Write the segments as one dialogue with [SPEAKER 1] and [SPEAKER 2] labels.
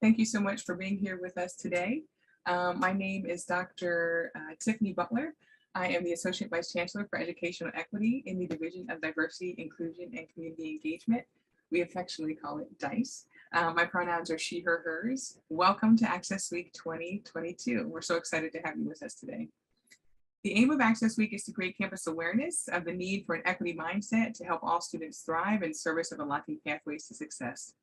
[SPEAKER 1] Thank you so much for being here with us today. My name is Dr. Tiffany Butler. I am the Associate Vice Chancellor for Educational Equity in the Division of Diversity, Inclusion, and Community Engagement. We affectionately call it DICE. My pronouns are she, her, hers. Welcome to Access Week 2022. We're so excited to have you with us today. The aim of Access Week is to create campus awareness of the need for an equity mindset to help all students thrive in service of unlocking pathways to success.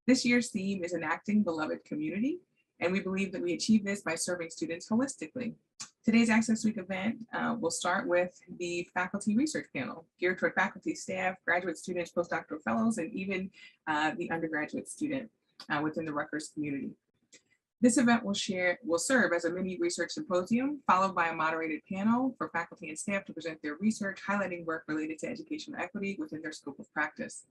[SPEAKER 1] This year's theme is enacting beloved community, and we believe that we achieve this by serving students holistically. Today's Access Week event will start with the faculty research panel, geared toward faculty, staff, graduate students, postdoctoral fellows, and even the undergraduate student within the Rutgers community. This event will serve as a mini research symposium, followed by a moderated panel for faculty and staff to present their research, highlighting work related to educational equity within their scope of practice.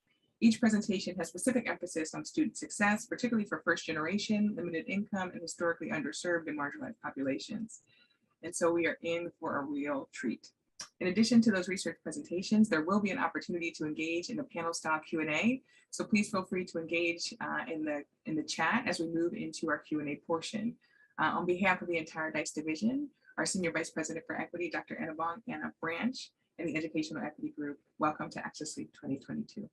[SPEAKER 1] Each presentation has specific emphasis on student success, particularly for first generation, limited income, and historically underserved and marginalized populations. And so we are in for a real treat. In addition to those research presentations, there will be an opportunity to engage in a panel style Q&A. So please feel free to engage in the chat as we move into our Q&A portion. On behalf of the entire DICE division, our Senior Vice President for Equity, Dr. Anna Branch, and the Educational Equity Group, welcome to Access Week 2022.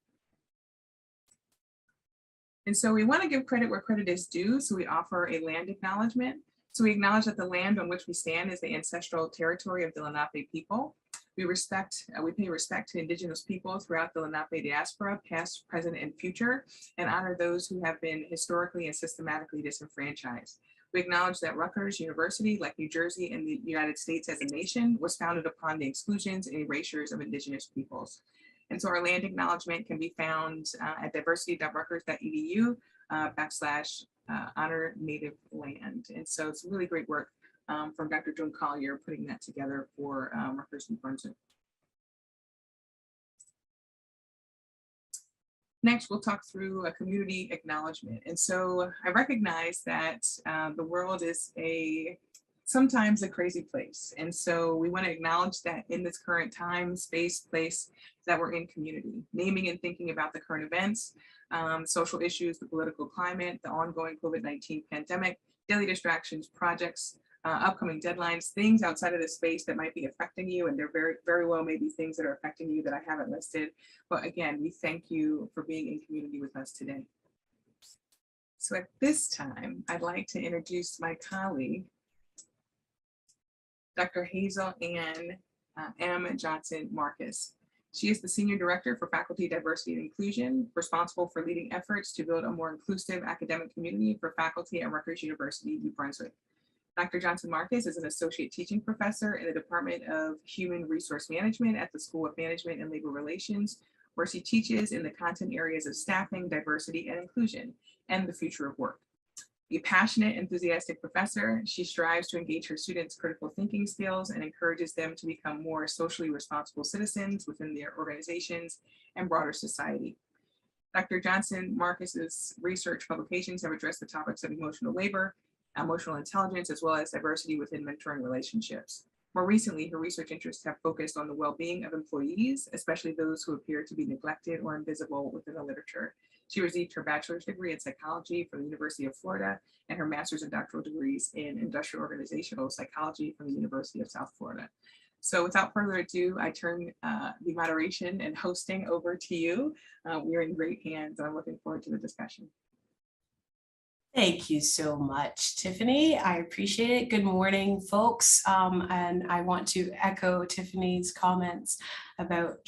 [SPEAKER 1] And so we want to give credit where credit is due, so we offer a land acknowledgement. So we acknowledge that the land on which we stand is the ancestral territory of the Lenape people. We pay respect to Indigenous people throughout the Lenape diaspora, past, present, and future, and honor those who have been historically and systematically disenfranchised. We acknowledge that Rutgers University, like New Jersey and the United States as a nation, was founded upon the exclusions and erasures of Indigenous peoples. And so our land acknowledgement can be found at diversity.rutgers.edu /honor native land. And so it's really great work from Dr. Joan Collier putting that together for Rutgers New Brunswick. Next, we'll talk through a community acknowledgement. And so I recognize that the world is sometimes a crazy place. And so we want to acknowledge that in this current time, space, place, that we're in community, naming and thinking about the current events, social issues, the political climate, the ongoing COVID-19 pandemic, daily distractions, projects, upcoming deadlines, things outside of the space that might be affecting you. And there very, very well may be things that are affecting you that I haven't listed. But again, we thank you for being in community with us today. So at this time, I'd like to introduce my colleague, Dr. Hazel-Anne Johnson-Marcus. She is the Senior Director for Faculty Diversity and Inclusion, responsible for leading efforts to build a more inclusive academic community for faculty at Rutgers University, New Brunswick. Dr. Johnson-Marcus is an Associate Teaching Professor in the Department of Human Resource Management at the School of Management and Labor Relations, where she teaches in the content areas of staffing, diversity, and inclusion, and the future of work. A passionate, enthusiastic professor, she strives to engage her students' critical thinking skills and encourages them to become more socially responsible citizens within their organizations and broader society. Dr. Johnson-Marcus's research publications have addressed the topics of emotional labor, emotional intelligence, as well as diversity within mentoring relationships. More recently, her research interests have focused on the well-being of employees, especially those who appear to be neglected or invisible within the literature. She received her bachelor's degree in psychology from the University of Florida and her master's and doctoral degrees in industrial organizational psychology from the University of South Florida. So without further ado, I turn the moderation and hosting over to you. We're in great hands. I'm looking forward to the discussion.
[SPEAKER 2] Thank you so much, Tiffany. I appreciate it. Good morning, folks. And I want to echo Tiffany's comments about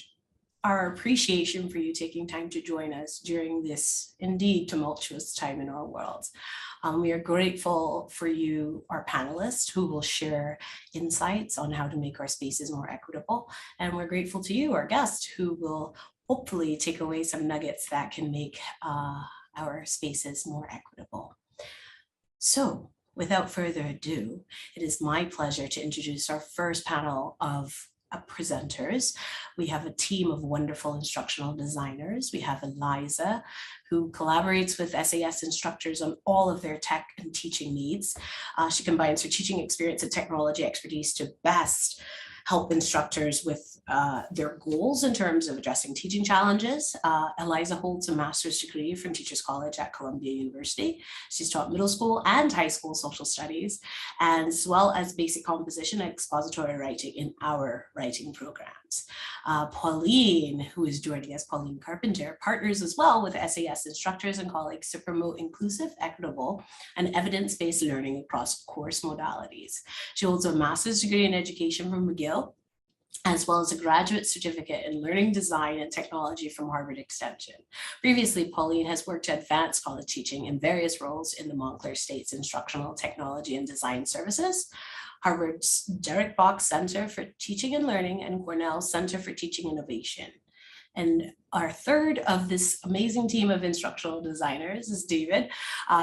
[SPEAKER 2] our appreciation for you taking time to join us during this indeed tumultuous time in our world. We are grateful for you, our panelists, who will share insights on how to make our spaces more equitable. And we're grateful to you, our guest, who will hopefully take away some nuggets that can make our spaces more equitable. So without further ado, it is my pleasure to introduce our first panel of presenters. We have a team of wonderful instructional designers. We have Eliza, who collaborates with SAS instructors on all of their tech and teaching needs. She combines her teaching experience and technology expertise to best help instructors with their goals in terms of addressing teaching challenges. Eliza holds a master's degree from Teachers College at Columbia University. She's taught middle school and high school social studies, as well as basic composition and expository writing in our writing programs. Pauline, who is joining us, Pauline Carpenter, partners as well with SAS instructors and colleagues to promote inclusive, equitable, and evidence-based learning across course modalities. She holds a master's degree in education from McGill, as well as a graduate certificate in learning design and technology from Harvard Extension. Previously, Pauline has worked to advance college teaching in various roles in the Montclair State's Instructional Technology and Design Services, Harvard's Derek Box Center for Teaching and Learning, and Cornell's Center for Teaching Innovation. And our third of this amazing team of instructional designers is David.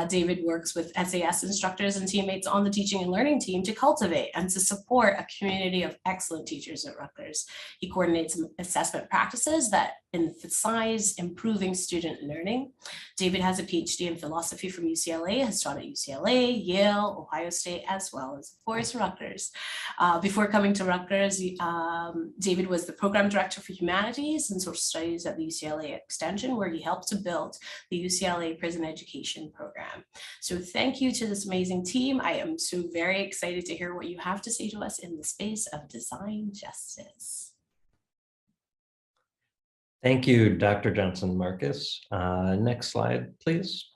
[SPEAKER 2] David works with SAS instructors and teammates on the teaching and learning team to cultivate and to support a community of excellent teachers at Rutgers. He coordinates assessment practices that emphasize improving student learning. David has a PhD in philosophy from UCLA, has taught at UCLA, Yale, Ohio State, as well as, of course, Rutgers. Before coming to Rutgers, David was the program director for humanities and social studies at the UCLA Extension, where he helped to build the UCLA prison education program. So thank you to this amazing team. I am so very excited to hear what you have to say to us in the space of design justice.
[SPEAKER 3] Thank you, Dr. Johnson-Marcus. Next slide, please.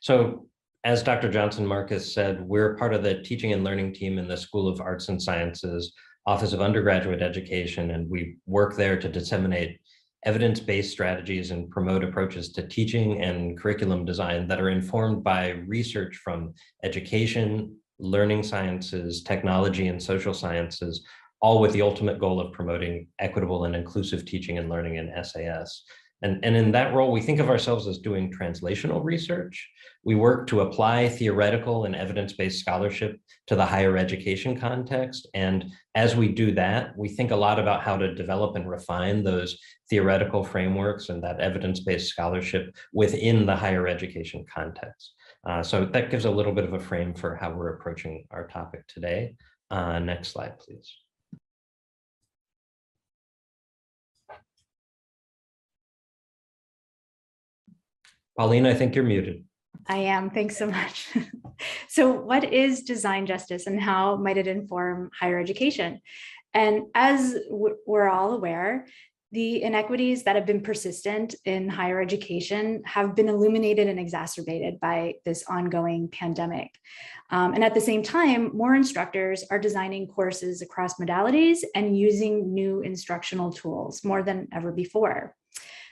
[SPEAKER 3] So as Dr. Johnson-Marcus said, we're part of the teaching and learning team in the School of Arts and Sciences, Office of Undergraduate Education, and we work there to disseminate evidence-based strategies and promote approaches to teaching and curriculum design that are informed by research from education, learning sciences, technology, and social sciences, all with the ultimate goal of promoting equitable and inclusive teaching and learning in SAS. And in that role, we think of ourselves as doing translational research. We work to apply theoretical and evidence-based scholarship to the higher education context. And as we do that, we think a lot about how to develop and refine those theoretical frameworks and that evidence-based scholarship within the higher education context. So that gives a little bit of a frame for how we're approaching our topic today. Next slide, please. Pauline, I think you're muted.
[SPEAKER 4] I am. Thanks so much. So what is design justice and how might it inform higher education? And as we're all aware, the inequities that have been persistent in higher education have been illuminated and exacerbated by this ongoing pandemic. And at the same time, more instructors are designing courses across modalities and using new instructional tools more than ever before.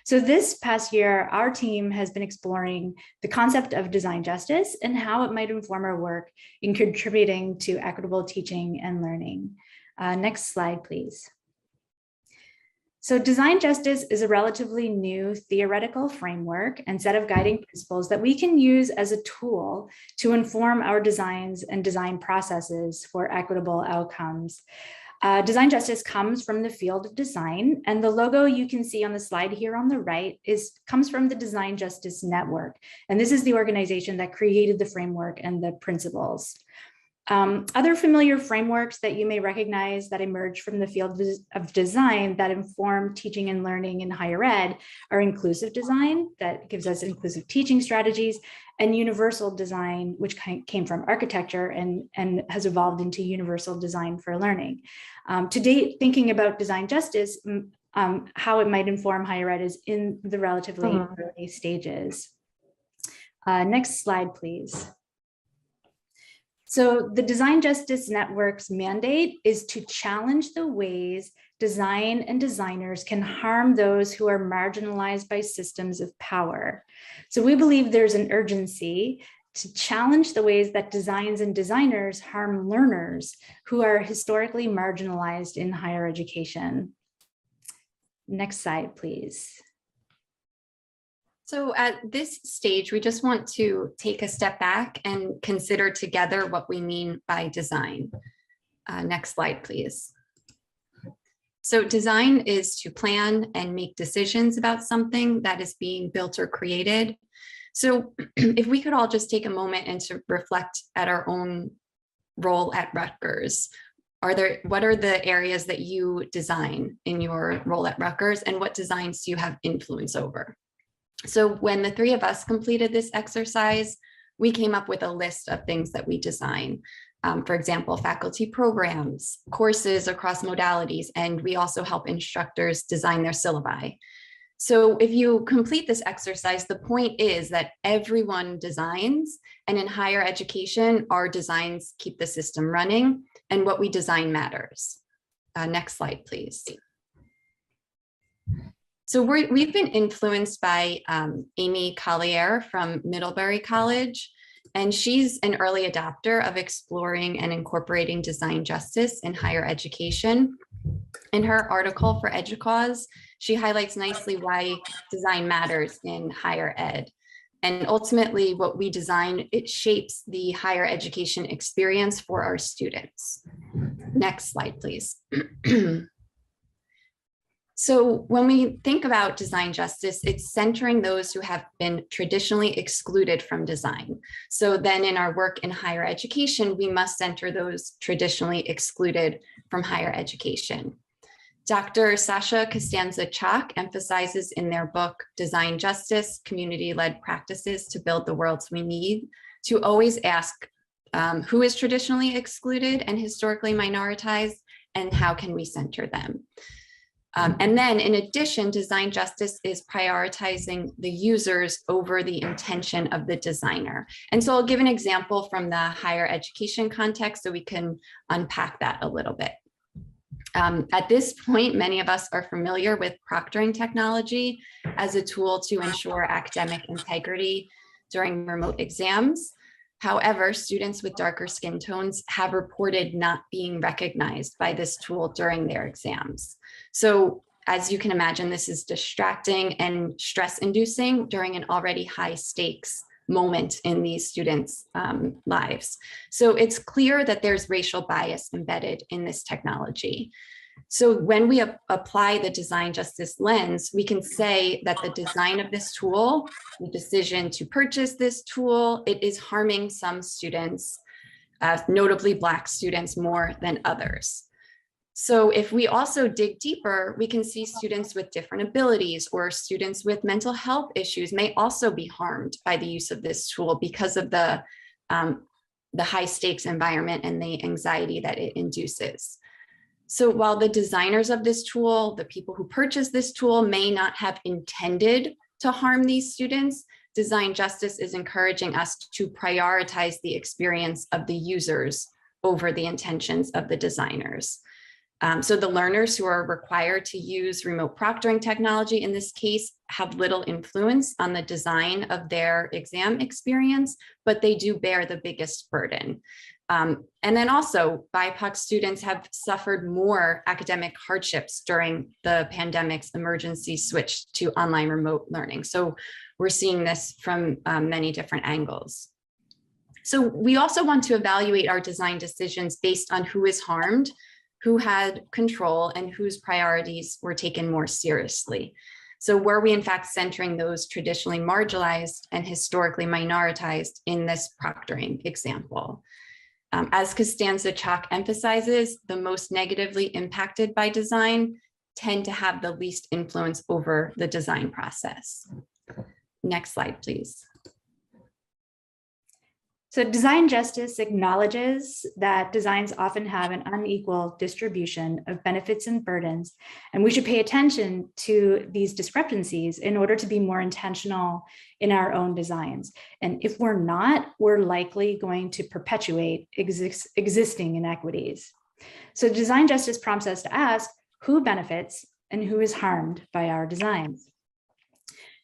[SPEAKER 4] So this past year, our team has been exploring the concept of design justice and how it might inform our work in contributing to equitable teaching and learning. Next slide, please. So design justice is a relatively new theoretical framework and set of guiding principles that we can use as a tool to inform our designs and design processes for equitable outcomes. Design justice comes from the field of design, and the logo you can see on the slide here on the right comes from the Design Justice Network. And this is the organization that created the framework and the principles. Other familiar frameworks that you may recognize that emerge from the field of design that inform teaching and learning in higher ed are inclusive design, that gives us inclusive teaching strategies, and universal design, which came from architecture and has evolved into universal design for learning. To date, thinking about design justice, how it might inform higher ed is in the relatively early stages. Next slide, please. So the Design Justice Network's mandate is to challenge the ways design and designers can harm those who are marginalized by systems of power. So we believe there's an urgency to challenge the ways that designs and designers harm learners who are historically marginalized in higher education. Next slide, please.
[SPEAKER 5] So at this stage, we just want to take a step back and consider together what we mean by design. Next slide, please. So design is to plan and make decisions about something that is being built or created. So if we could all just take a moment and to reflect at our own role at Rutgers. what are the areas that you design in your role at Rutgers, and what designs do you have influence over? So when the three of us completed this exercise, we came up with a list of things that we design. For example, faculty programs, courses across modalities, and we also help instructors design their syllabi. So if you complete this exercise, the point is that everyone designs, and in higher education, our designs keep the system running, and what we design matters. Next slide, please. So we've been influenced by Amy Collier from Middlebury College, and she's an early adopter of exploring and incorporating design justice in higher education. In her article for EDUCAUSE, she highlights nicely why design matters in higher ed. And ultimately, what we design, it shapes the higher education experience for our students. Next slide, please. So when we think about design justice, it's centering those who have been traditionally excluded from design. So then in our work in higher education, we must center those traditionally excluded from higher education. Dr. Sasha Costanza-Chock emphasizes in their book, Design Justice, Community-Led Practices to Build the Worlds We Need, to always ask who is traditionally excluded and historically minoritized, and how can we center them? And then in addition, design justice is prioritizing the users over the intention of the designer. And so I'll give an example from the higher education context so we can unpack that a little bit. At this point, many of us are familiar with proctoring technology as a tool to ensure academic integrity during remote exams. However, students with darker skin tones have reported not being recognized by this tool during their exams. So as you can imagine, this is distracting and stress-inducing during an already high stakes moment in these students' lives. So it's clear that there's racial bias embedded in this technology. So when we apply the design justice lens, we can say that the design of this tool, the decision to purchase this tool, it is harming some students, notably Black students, more than others. So if we also dig deeper, we can see students with different abilities or students with mental health issues may also be harmed by the use of this tool because of the high stakes environment and the anxiety that it induces. So while the designers of this tool, the people who purchase this tool may not have intended to harm these students, design justice is encouraging us to prioritize the experience of the users over the intentions of the designers. So the learners who are required to use remote proctoring technology in this case have little influence on the design of their exam experience, but they do bear the biggest burden. And then also BIPOC students have suffered more academic hardships during the pandemic's emergency switch to online remote learning. So we're seeing this from many different angles. So we also want to evaluate our design decisions based on who is harmed, who had control, and whose priorities were taken more seriously. So were we in fact centering those traditionally marginalized and historically minoritized in this proctoring example? As Costanza-Chock emphasizes, the most negatively impacted by design tend to have the least influence over the design process. Next slide, please.
[SPEAKER 4] So design justice acknowledges that designs often have an unequal distribution of benefits and burdens, and we should pay attention to these discrepancies in order to be more intentional in our own designs. And if we're not, we're likely going to perpetuate existing inequities. So design justice prompts us to ask who benefits and who is harmed by our designs.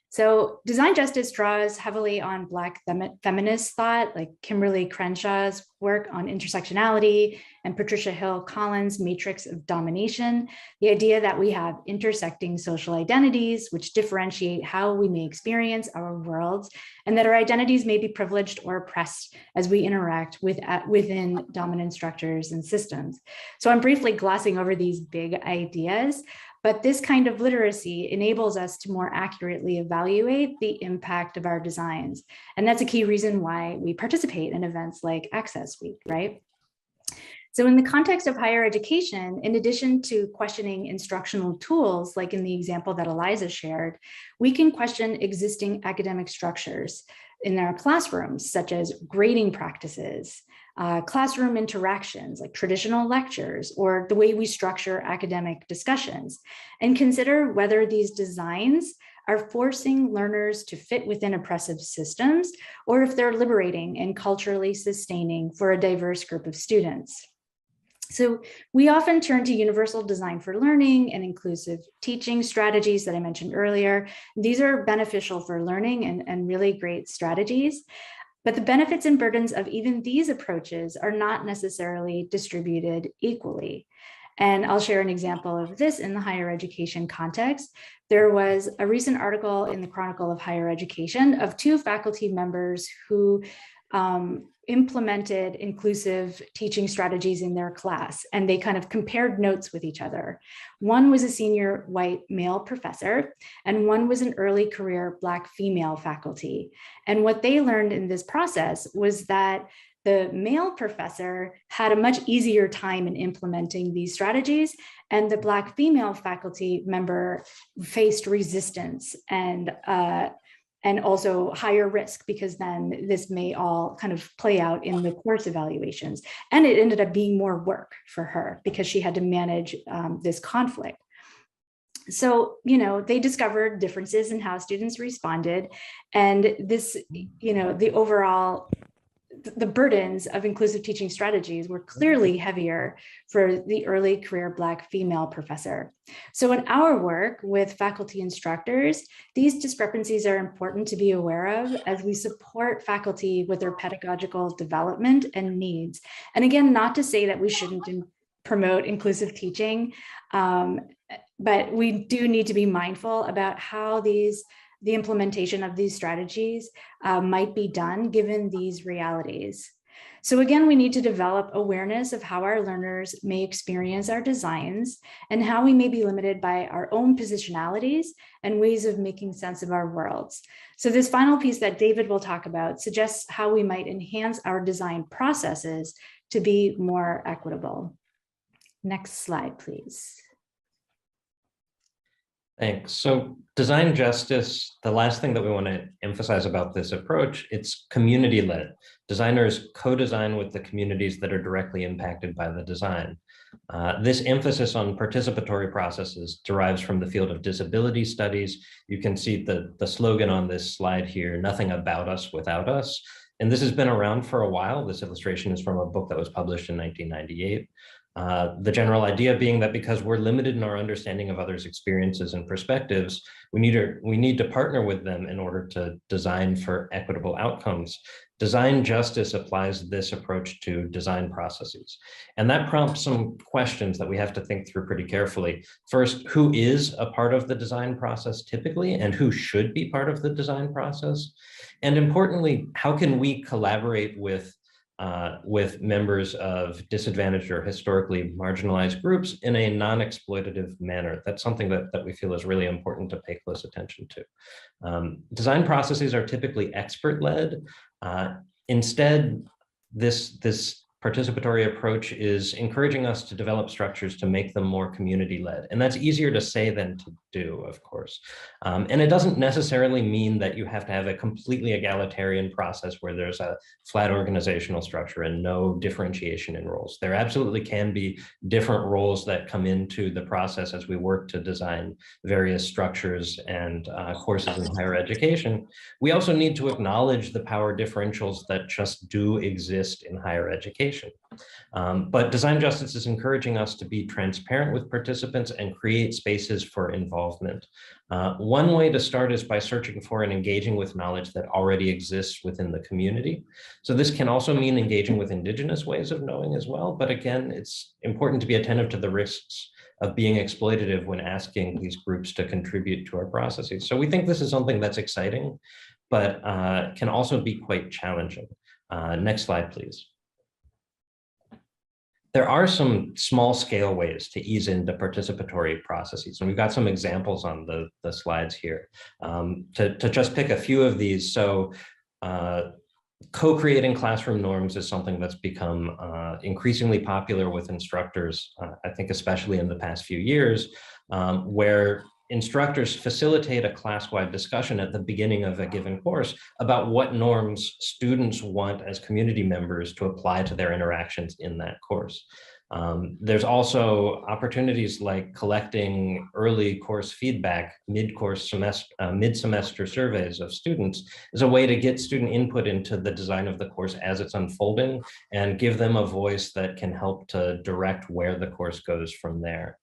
[SPEAKER 4] So design justice draws heavily on Black feminist thought, like Kimberly Crenshaw's work on intersectionality and Patricia Hill Collins' Matrix of Domination, the idea that we have intersecting social identities which differentiate how we may experience our worlds, and that our identities may be privileged or oppressed as we interact within dominant structures and systems. So I'm briefly glossing over these big ideas, but this kind of literacy enables us to more accurately evaluate the impact of our designs. And that's a key reason why we participate in events like Access Week, right? So in the context of higher education, in addition to questioning instructional tools, like in the example that Eliza shared, we can question existing academic structures in our classrooms, such as grading practices, classroom interactions like traditional lectures, or the way we structure academic discussions, and consider whether these designs are forcing learners to fit within oppressive systems, or if they're liberating and culturally sustaining for a diverse group of students. So we often turn to universal design for learning and inclusive teaching strategies that I mentioned earlier. These are beneficial for learning and really great strategies. But the benefits and burdens of even these approaches are not necessarily distributed equally. And I'll share an example of this in the higher education context. There was a recent article in the Chronicle of Higher Education of 2 faculty members who implemented inclusive teaching strategies in their class, and they kind of compared notes with each other. One was a senior white male professor, and one was an early career Black female faculty. And what they learned in this process was that the male professor had a much easier time in implementing these strategies, and the Black female faculty member faced resistance and also higher risk, because then this may all kind of play out in the course evaluations. And it ended up being more work for her because she had to manage this conflict. So, they discovered differences in how students responded, and this, the burdens of inclusive teaching strategies were clearly heavier for the early career Black female professor. So in our work with faculty instructors, these discrepancies are important to be aware of as we support faculty with their pedagogical development and needs. And again, not to say that we shouldn't promote inclusive teaching, but we do need to be mindful about how the implementation of these strategies might be done given these realities. So again, we need to develop awareness of how our learners may experience our designs and how we may be limited by our own positionalities and ways of making sense of our worlds. So this final piece that David will talk about suggests how we might enhance our design processes to be more equitable. Next slide, please.
[SPEAKER 3] Thanks. So design justice, the last thing that we want to emphasize about this approach, it's community-led. Designers co-design with the communities that are directly impacted by the design. This emphasis on participatory processes derives from the field of disability studies. You can see the slogan on this slide here, "Nothing about us without us." And this has been around for a while. This illustration is from a book that was published in 1998. The general idea being that because we're limited in our understanding of others' experiences and perspectives, we need to partner with them in order to design for equitable outcomes. Design justice applies this approach to design processes. And that prompts some questions that we have to think through pretty carefully. First, who is a part of the design process typically, and who should be part of the design process? And importantly, how can we collaborate with members of disadvantaged or historically marginalized groups in a non-exploitative manner? That's something that we feel is really important to pay close attention to. Design processes are typically expert-led. Instead, this participatory approach is encouraging us to develop structures to make them more community-led. And that's easier to say than to do, of course. And it doesn't necessarily mean that you have to have a completely egalitarian process where there's a flat organizational structure and no differentiation in roles. There absolutely can be different roles that come into the process as we work to design various structures and courses in higher education. We also need to acknowledge the power differentials that just do exist in higher education. But design justice is encouraging us to be transparent with participants and create spaces for involvement. One way to start is by searching for and engaging with knowledge that already exists within the community. So this can also mean engaging with Indigenous ways of knowing as well. But again, it's important to be attentive to the risks of being exploitative when asking these groups to contribute to our processes. So we think this is something that's exciting, but can also be quite challenging. Next slide, please. There are some small scale ways to ease into participatory processes. And we've got some examples on the slides here. To just pick a few of these. So Co-creating classroom norms is something that's become increasingly popular with instructors, I think especially in the past few years, where instructors facilitate a class-wide discussion at the beginning of a given course about what norms students want as community members to apply to their interactions in that course. There's also opportunities like collecting early course feedback, mid-semester surveys of students is a way to get student input into the design of the course as it's unfolding and give them a voice that can help to direct where the course goes from there.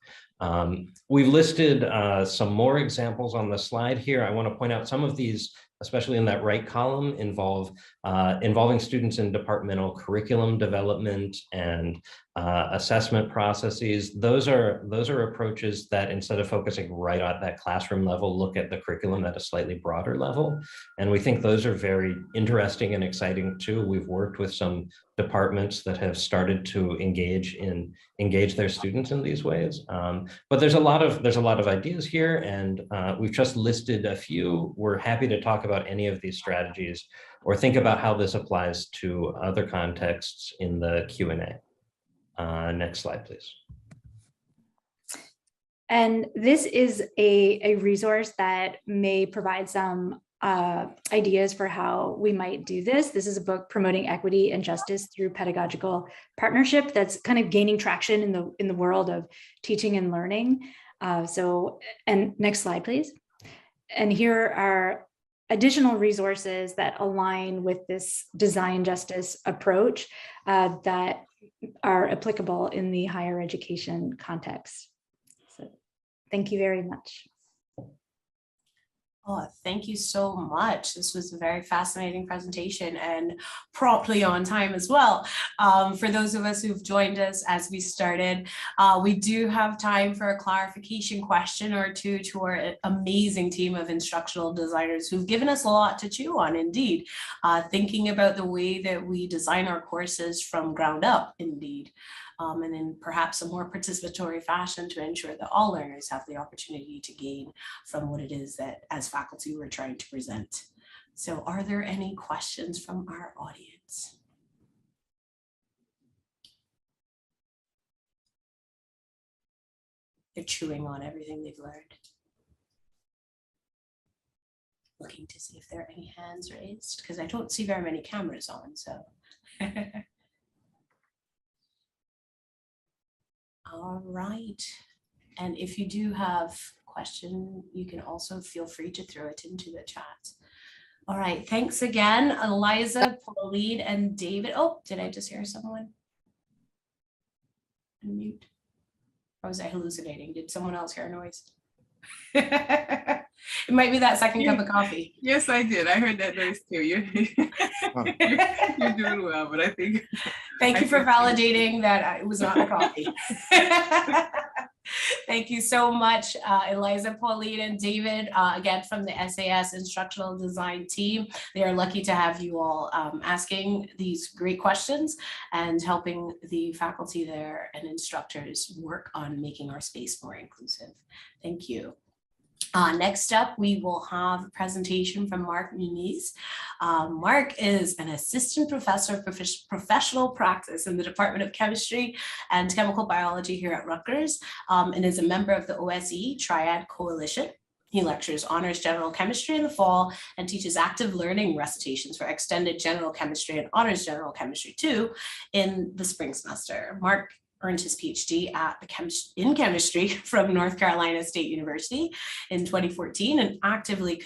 [SPEAKER 3] We've listed some more examples on the slide here. I want to point out some of these, especially in that right column, involving students in departmental curriculum development and assessment processes. Those are approaches that, instead of focusing right at that classroom level, look at the curriculum at a slightly broader level. And we think those are very interesting and exciting too. We've worked with some departments that have started to engage their students in these ways. But there's a lot of ideas here, and we've just listed a few. We're happy to talk about any of these strategies or think about how this applies to other contexts in the Q&A. Next slide, please.
[SPEAKER 4] And this is a resource that may provide some ideas for how we might do this. This is a book, Promoting Equity and Justice Through Pedagogical Partnership, that's kind of gaining traction in the world of teaching and learning. And next slide, please. And here are additional resources that align with this design justice approach that are applicable in the higher education context. So thank you very much.
[SPEAKER 2] Oh, thank you so much. This was a very fascinating presentation and promptly on time as well. For those of us who've joined us as we started, we do have time for a clarification question or two to our amazing team of instructional designers who've given us a lot to chew on, indeed, thinking about the way that we design our courses from ground up, indeed. And in perhaps a more participatory fashion to ensure that all learners have the opportunity to gain from what it is that as faculty we're trying to present. So are there any questions from our audience? They're chewing on everything they've learned. Looking to see if there are any hands raised, because I don't see very many cameras on, so. All right, and if you do have a question, you can also feel free to throw it into the chat. All right, thanks again, Eliza, Pauline, and David. Oh, did I just hear someone? Unmute. Or was I hallucinating? Did someone else hear a noise? It might be that second cup of coffee.
[SPEAKER 1] Yes, I did. I heard that noise too. You're doing well, but I think.
[SPEAKER 2] Thank you for validating that it was not a coffee. Thank you so much, Eliza, Pauline, and David, again from the SAS Instructional Design team. They are lucky to have you all asking these great questions and helping the faculty there and instructors work on making our space more inclusive. Thank you. Next up, we will have a presentation from Mark Muniz. Mark is an assistant professor of professional practice in the Department of Chemistry and Chemical Biology here at Rutgers, and is a member of the OSE Triad Coalition. He lectures honors general chemistry in the fall and teaches active learning recitations for extended general chemistry and honors general chemistry too in the spring semester. Mark earned his PhD in chemistry from North Carolina State University in 2014 and actively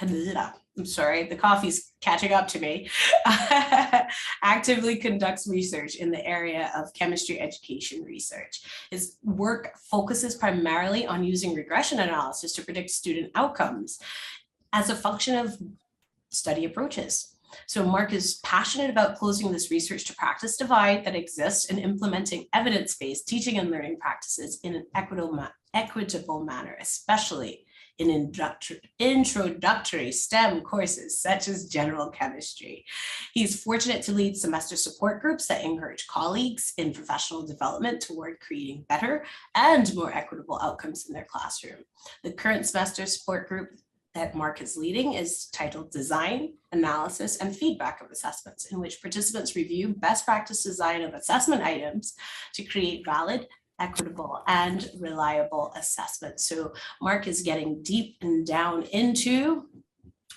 [SPEAKER 2] I'm sorry, the coffee's catching up to me, actively conducts research in the area of chemistry education research. His work focuses primarily on using regression analysis to predict student outcomes as a function of study approaches. So Mark is passionate about closing this research to practice divide that exists and implementing evidence-based teaching and learning practices in an equitable manner, especially in introductory STEM courses such as general chemistry. He's fortunate to lead semester support groups that encourage colleagues in professional development toward creating better and more equitable outcomes in their classroom. The current semester support group that Mark is leading is titled Design, Analysis, and Feedback of Assessments, in which participants review best practice design of assessment items to create valid, equitable, and reliable assessments. So Mark is getting deep and down into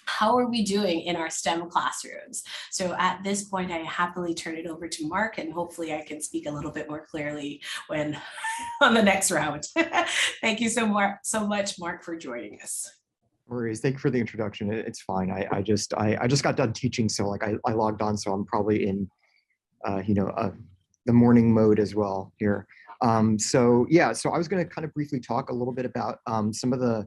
[SPEAKER 2] how are we doing in our STEM classrooms. So at this point, I happily turn it over to Mark, and hopefully I can speak a little bit more clearly when on the next round. Thank you so much, Mark, for joining us.
[SPEAKER 6] Worries. Thank you for the introduction. It's fine. I just got done teaching, so like I logged on, so I'm probably in the morning mode as well here. So I was going to kind of briefly talk a little bit about some of the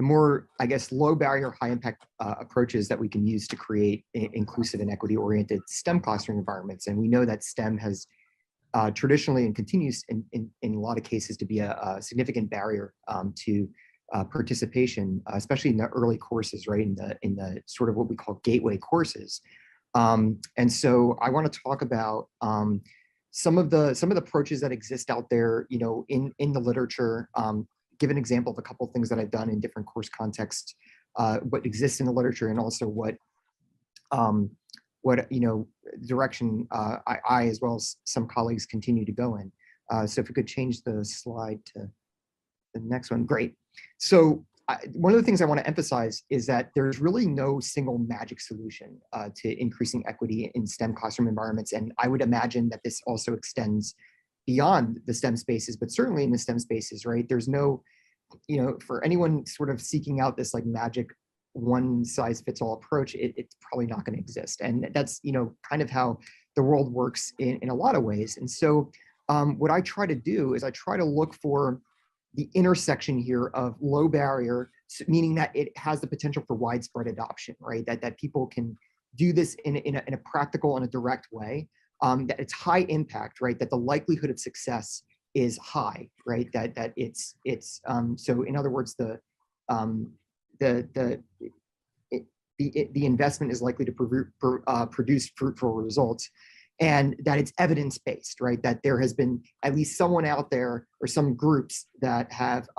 [SPEAKER 6] more, I guess, low barrier, high impact approaches that we can use to create inclusive and equity oriented STEM classroom environments. And we know that STEM has traditionally and continues in a lot of cases to be a significant barrier to participation, especially in the early courses, right? In the sort of what we call gateway courses. And so I want to talk about some of the approaches that exist out there, in the literature. Give an example of a couple of things that I've done in different course contexts, what exists in the literature, and also what direction I as well as some colleagues continue to go in. So if we could change the slide to the next one, great. So one of the things I want to emphasize is that there's really no single magic solution to increasing equity in STEM classroom environments. And I would imagine that this also extends beyond the STEM spaces, but certainly in the STEM spaces, right? There's no, for anyone sort of seeking out this like magic one size fits all approach, it's probably not going to exist. And that's, kind of how the world works in a lot of ways. And so what I try to do is I try to look for the intersection here of low barrier, meaning that it has the potential for widespread adoption, right? That people can do this in a practical and a direct way, that it's high impact, right? That the likelihood of success is high, right? That it's so in other words, the investment is likely to produce fruitful results, and that it's evidence-based, right? That there has been at least someone out there or some groups that have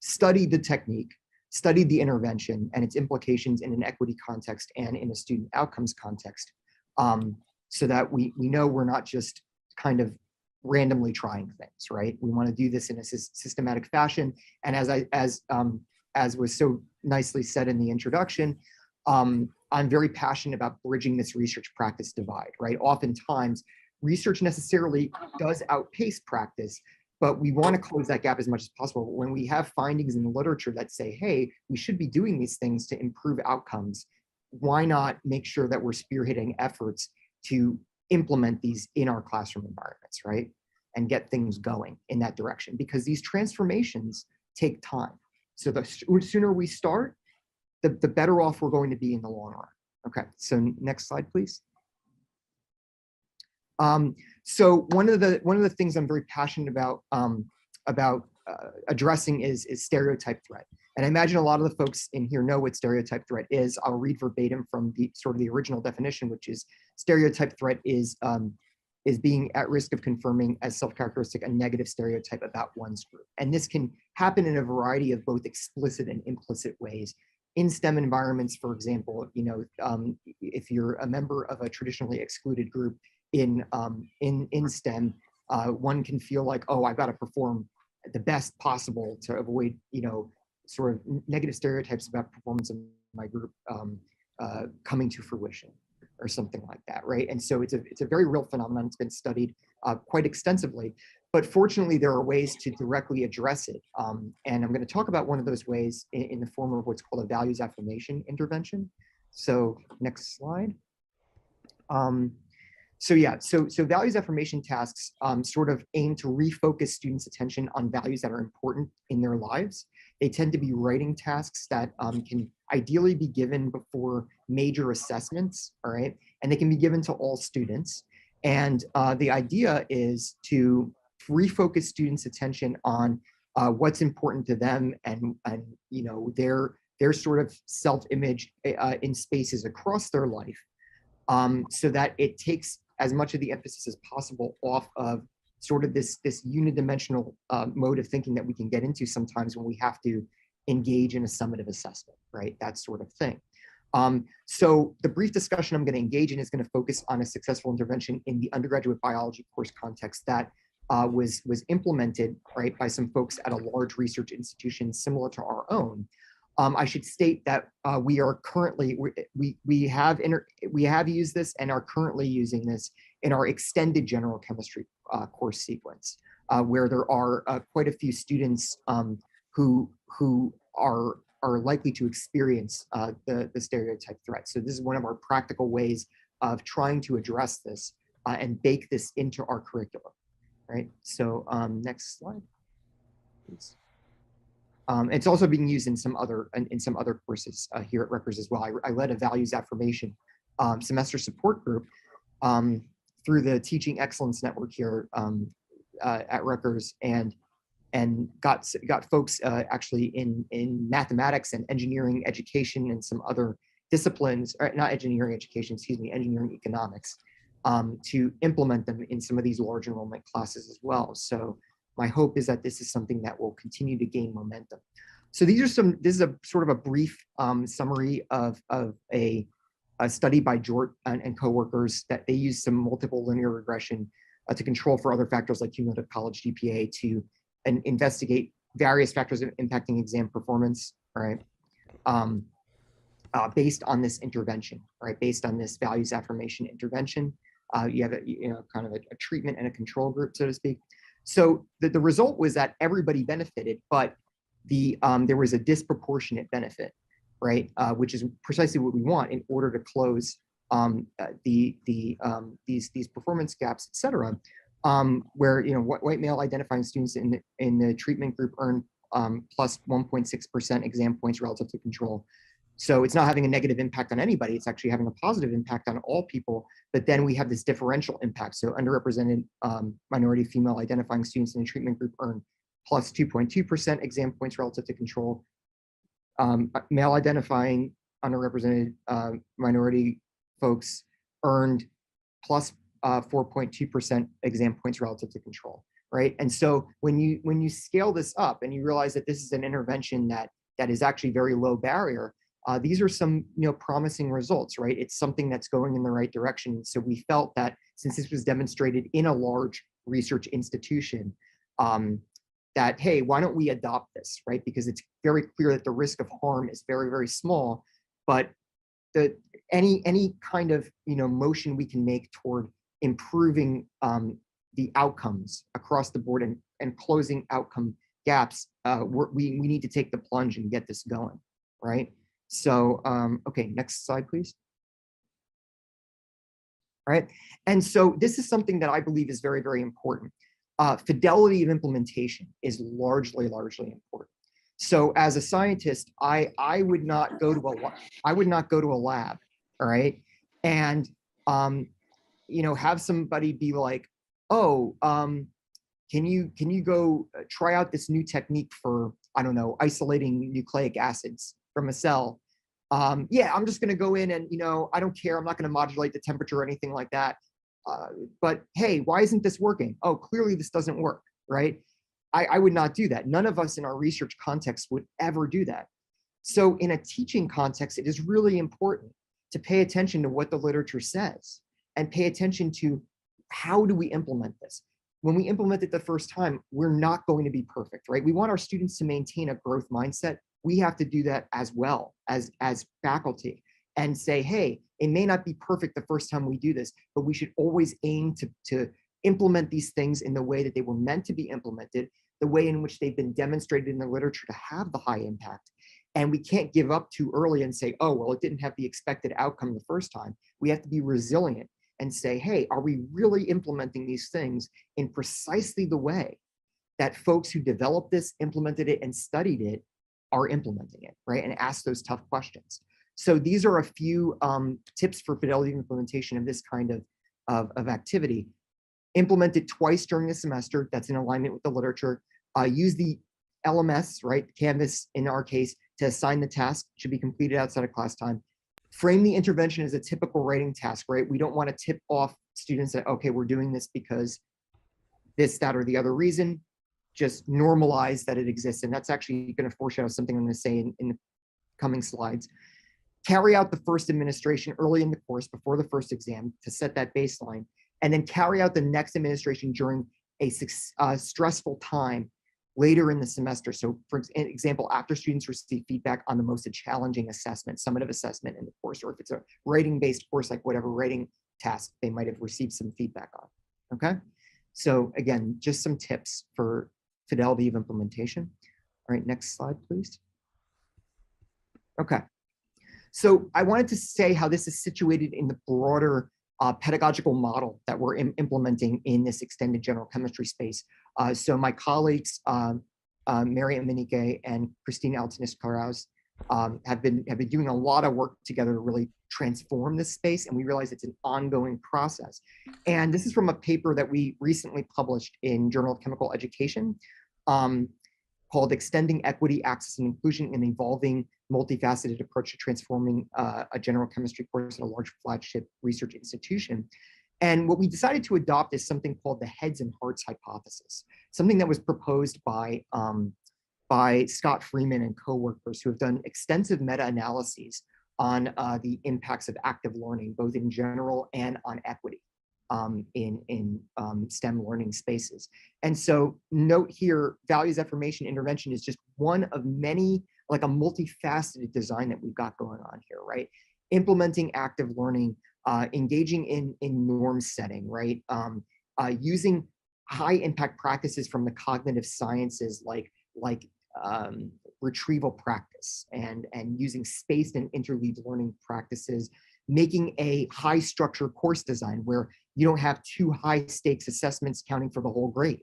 [SPEAKER 6] studied the technique, studied the intervention and its implications in an equity context and in a student outcomes context, so that we know we're not just kind of randomly trying things, right? We want to do this in a systematic fashion. And as was so nicely said in the introduction, I'm very passionate about bridging this research practice divide, right? Oftentimes, research necessarily does outpace practice, but we want to close that gap as much as possible. When we have findings in the literature that say, hey, we should be doing these things to improve outcomes, why not make sure that we're spearheading efforts to implement these in our classroom environments, right? And get things going in that direction, because these transformations take time. So the sooner we start, the better off we're going to be in the long run. Okay, so next slide, please. So one of the things I'm very passionate about addressing is stereotype threat. And I imagine a lot of the folks in here know what stereotype threat is. I'll read verbatim from the sort of the original definition, which is stereotype threat is being at risk of confirming as self-characteristic a negative stereotype about one's group. And this can happen in a variety of both explicit and implicit ways. In STEM environments, for example, if you're a member of a traditionally excluded group in STEM, one can feel like, oh, I've got to perform the best possible to avoid, sort of negative stereotypes about performance of my group coming to fruition or something like that, right? And so it's a very real phenomenon. It's been studied quite extensively, but fortunately there are ways to directly address it. And I'm going to talk about one of those ways in the form of what's called a values affirmation intervention. So next slide. So values affirmation tasks sort of aim to refocus students' attention on values that are important in their lives. They tend to be writing tasks that can ideally be given before major assessments, all right? And they can be given to all students. And the idea is to refocus students' attention on what's important to them and their sort of self-image in spaces across their life, so that it takes as much of the emphasis as possible off of sort of this unidimensional mode of thinking that we can get into sometimes when we have to engage in a summative assessment, right? That sort of thing. So the brief discussion I'm going to engage in is going to focus on a successful intervention in the undergraduate biology course context that was implemented, right, by some folks at a large research institution similar to our own. I should state that we are currently, we have used this and are currently using this in our extended general chemistry course sequence, where there are quite a few students who are likely to experience the stereotype threat. So this is one of our practical ways of trying to address this and bake this into our curriculum, right? So next slide, please. It's also being used in some other courses here at Rutgers as well. I led a values affirmation semester support group through the Teaching Excellence Network here at Rutgers, and got folks actually in mathematics and engineering education and some other disciplines, or not engineering education, excuse me, engineering economics, to implement them in some of these large enrollment classes as well. So my hope is that this is something that will continue to gain momentum. So this is a sort of a brief summary of a study by Jort and coworkers that they used some multiple linear regression to control for other factors like cumulative college GPA to investigate various factors impacting exam performance, right? Based on this intervention, right? Based on this values affirmation intervention, you have kind of a treatment and a control group, so to speak. So the result was that everybody benefited, but there was a disproportionate benefit, right? Which is precisely what we want in order to close these performance gaps, et cetera. Where white male identifying students in the treatment group earn plus 1.6% exam points relative to control. So it's not having a negative impact on anybody, it's actually having a positive impact on all people, but then we have this differential impact. So underrepresented minority female identifying students in the treatment group earn plus 2.2% exam points relative to control. Male identifying underrepresented minority folks earned plus 4.2% exam points relative to control, right? And so when you scale this up and you realize that this is an intervention that is actually very low barrier, these are some promising results, right? It's something that's going in the right direction. So we felt that since this was demonstrated in a large research institution, that hey, why don't we adopt this, right? Because it's very clear that the risk of harm is very, very small, but any kind of motion we can make toward improving the outcomes across the board and closing outcome gaps, we need to take the plunge and get this going, right? So, okay, next slide, please. All right, and so this is something that I believe is very, very important. Fidelity of implementation is largely important. So as a scientist, I would not go to a lab, all right, and have somebody be like, oh, can you go try out this new technique for, I don't know, isolating nucleic acids from a cell? Yeah, I'm just going to go in and, I don't care. I'm not going to modulate the temperature or anything like that. But hey, why isn't this working? Oh, clearly this doesn't work, right? I would not do that. None of us in our research context would ever do that. So in a teaching context, it is really important to pay attention to what the literature says and pay attention to how do we implement this. When we implement it the first time, we're not going to be perfect, right? We want our students to maintain a growth mindset. We have to do that as well as faculty and say, hey, it may not be perfect the first time we do this, but we should always aim to implement these things in the way that they were meant to be implemented, the way in which they've been demonstrated in the literature to have the high impact. And we can't give up too early and say, oh, well, it didn't have the expected outcome the first time. We have to be resilient and say, hey, are we really implementing these things in precisely the way that folks who developed this, implemented it, and studied it are implementing it, right? And ask those tough questions. So these are a few tips for fidelity implementation of this kind of activity. Implement it twice during the semester. That's in alignment with the literature. Use the LMS, right? Canvas, in our case, to assign the task. Should be completed outside of class time. Frame the intervention as a typical writing task, right? We don't want to tip off students that, okay, we're doing this because this, that, or the other reason. just normalize that it exists. And that's actually going to foreshadow something I'm going to say in the coming slides. Carry out the first administration early in the course before the first exam to set that baseline, and then carry out the next administration during a stressful time later in the semester. So for example, after students receive feedback on the most challenging assessment, summative assessment in the course, or if it's a writing-based course, like whatever writing task they might have received some feedback on, okay? So again, just some tips for fidelity of implementation. All right, next slide, please. Okay. So I wanted to say how this is situated in the broader pedagogical model that we're implementing in this extended general chemistry space. So my colleagues, Mary Aminike and Christine Altanis-Karaus, have been doing a lot of work together to really transform this space, and we realize it's an ongoing process. And this is from a paper that we recently published in Journal of Chemical Education, called Extending Equity, Access, and Inclusion in Evolving Multifaceted Approach to Transforming a General Chemistry Course at a Large Flagship Research Institution. And what we decided to adopt is something called the heads and hearts hypothesis, something that was proposed by Scott Freeman and coworkers who have done extensive meta-analyses on the impacts of active learning, both in general and on equity in STEM learning spaces. And so note here, values affirmation intervention is just one of many, like a multifaceted design that we've got going on here, right? Implementing active learning, engaging in norm setting, right? Using high impact practices from the cognitive sciences like retrieval practice and using spaced and interleaved learning practices, making a high structure course design where you don't have too high stakes assessments counting for the whole grade,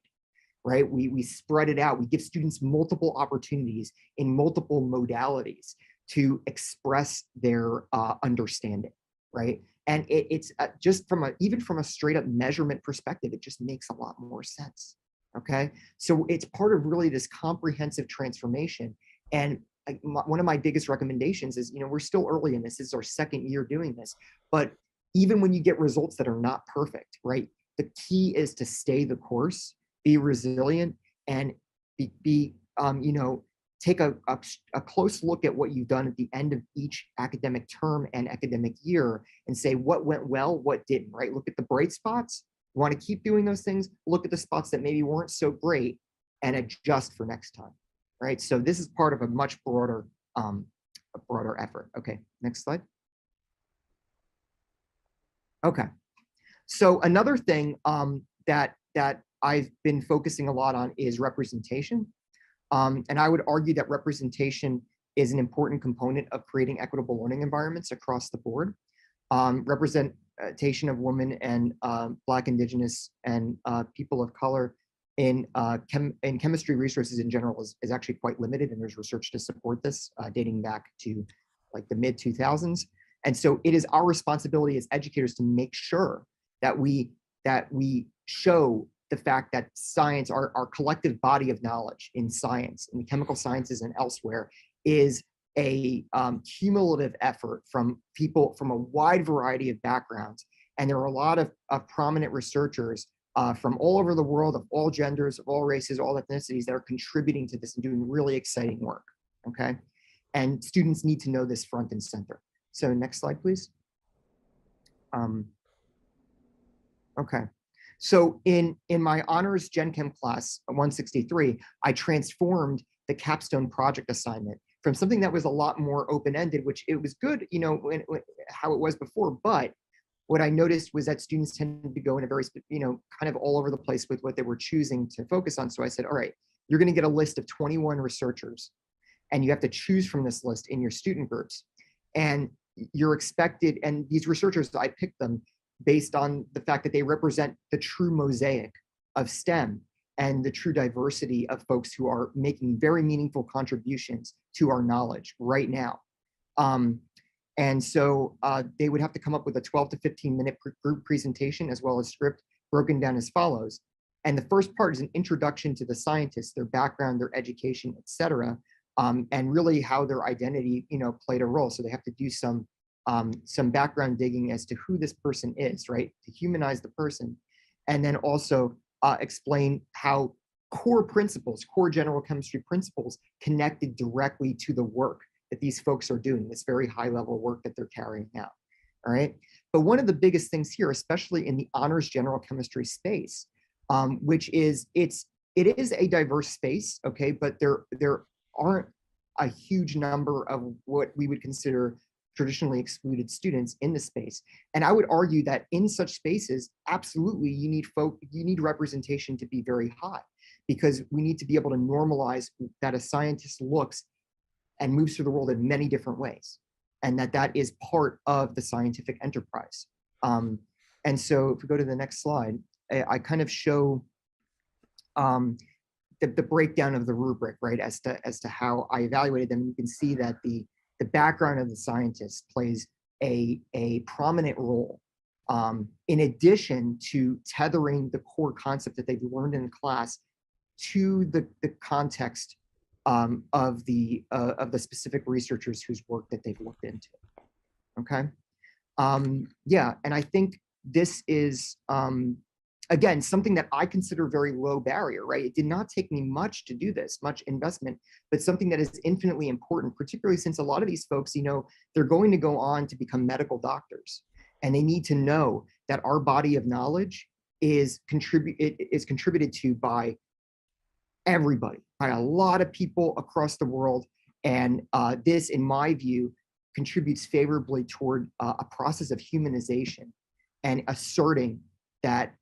[SPEAKER 6] right? We spread it out. We give students multiple opportunities in multiple modalities to express their understanding, right? And it's just even from a straight up measurement perspective, it just makes a lot more sense, okay? So it's part of really this comprehensive transformation. And one of my biggest recommendations is, we're still early in this. This is our second year doing this, but even when you get results that are not perfect, right? The key is to stay the course, be resilient, and take a close look at what you've done at the end of each academic term and academic year and say what went well, what didn't, right? Look at the bright spots. You want to keep doing those things. Look at the spots that maybe weren't so great and adjust for next time, right? So this is part of a much broader effort. Okay, next slide. Okay, so another thing that I've been focusing a lot on is representation. And I would argue that representation is an important component of creating equitable learning environments across the board. Representation of women and Black, Indigenous, and people of color in chemistry resources in general is actually quite limited, and there's research to support this dating back to like the mid-2000s. And so it is our responsibility as educators to make sure that we show the fact that science, our collective body of knowledge in science, in the chemical sciences and elsewhere, is a cumulative effort from people from a wide variety of backgrounds. And there are a lot of prominent researchers from all over the world, of all genders, of all races, all ethnicities, that are contributing to this and doing really exciting work, okay? And students need to know this front and center. So next slide, please. Okay. So in my honors Gen Chem class 163, I transformed the capstone project assignment from something that was a lot more open-ended, which it was good, how it was before, but what I noticed was that students tended to go in a very, kind of all over the place with what they were choosing to focus on. So I said, all right, you're going to get a list of 21 researchers, and you have to choose from this list in your student groups. And you're expected, and these researchers, I picked them based on the fact that they represent the true mosaic of STEM and the true diversity of folks who are making very meaningful contributions to our knowledge right now. And so they would have to come up with a 12 to 15 minute group presentation as well as script broken down as follows. And the first part is an introduction to the scientists, their background, their education, et cetera, and really how their identity, played a role. So they have to do some background digging as to who this person is, right? To humanize the person. And then also explain how core principles, core general chemistry principles connected directly to the work that these folks are doing, this very high level work that they're carrying out. All right. But one of the biggest things here, especially in the honors general chemistry space, which is it is a diverse space, okay, but there aren't a huge number of what we would consider traditionally excluded students in the space. And I would argue that in such spaces, absolutely, you need representation to be very high, because we need to be able to normalize that a scientist looks and moves through the world in many different ways, and that is part of the scientific enterprise. And so if we go to the next slide, I kind of show the breakdown of the rubric, right, as to how I evaluated them. You can see that the background of the scientist plays a prominent role, in addition to tethering the core concept that they've learned in class to the context of the specific researchers whose work that they've looked into. Okay. Yeah, and I think this is again something that I consider very low barrier, right? It did not take me much to do this, much investment, but something that is infinitely important, particularly since a lot of these folks, they're going to go on to become medical doctors, and they need to know that our body of knowledge is contributed to by everybody, by a lot of people across the world. And this, in my view, contributes favorably toward a process of humanization and asserting that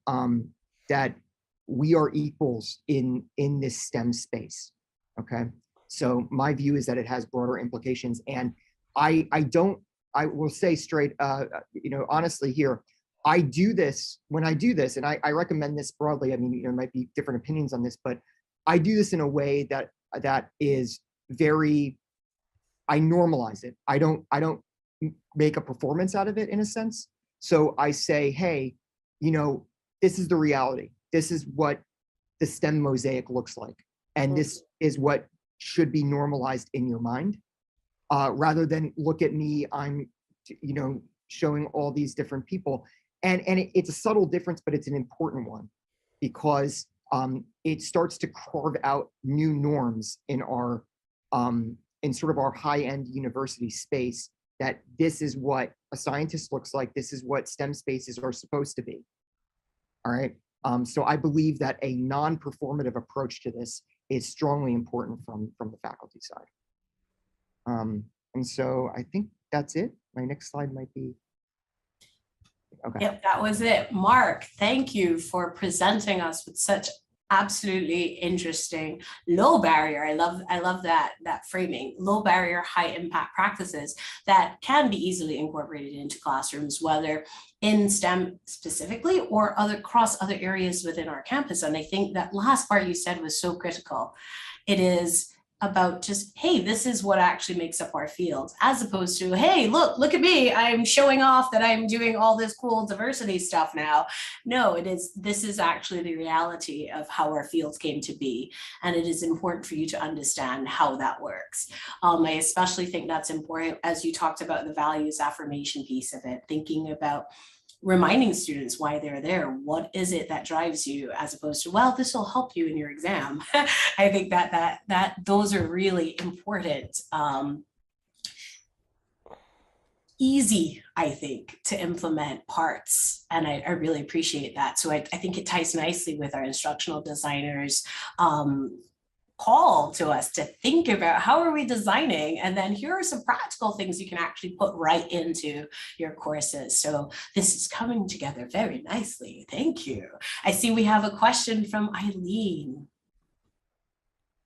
[SPEAKER 6] that we are equals in this STEM space. Okay, so my view is that it has broader implications, and I will say straight, honestly here, I do this when I do this, and I recommend this broadly. I mean, there might be different opinions on this, but I do this in a way that is very, I normalize it. I don't make a performance out of it, in a sense. So I say, hey, this is the reality. This is what the STEM mosaic looks like. And this is what should be normalized in your mind, rather than look at me, I'm, showing all these different people. And it's a subtle difference, but it's an important one, because it starts to carve out new norms in our in sort of our high-end university space, that this is what a scientist looks like, this is what STEM spaces are supposed to be. All right. So I believe that a non-performative approach to this is strongly important from the faculty side. And so I think that's it. My next slide might be. Okay.
[SPEAKER 2] Yep, that was it. Mark, thank you for presenting us with such absolutely interesting low barrier. I love that framing, low barrier, high impact practices that can be easily incorporated into classrooms, whether in STEM specifically or across other areas within our campus. And I think that last part you said was so critical. It is about just, hey, this is what actually makes up our field, as opposed to, hey, look at me, I'm showing off that I'm doing all this cool diversity stuff now. No, this is actually the reality of how our fields came to be. And it is important for you to understand how that works. I especially think that's important as you talked about the values affirmation piece of it, thinking about reminding students why they're there. What is it that drives you, as opposed to, well, this will help you in your exam. I think that those are really important. Easy, I think, to implement parts, and I really appreciate that. So I think it ties nicely with our instructional designers call to us to think about how are we designing, and then here are some practical things you can actually put right into your courses. So this is coming together very nicely. Thank you. I see we have a question from Eileen.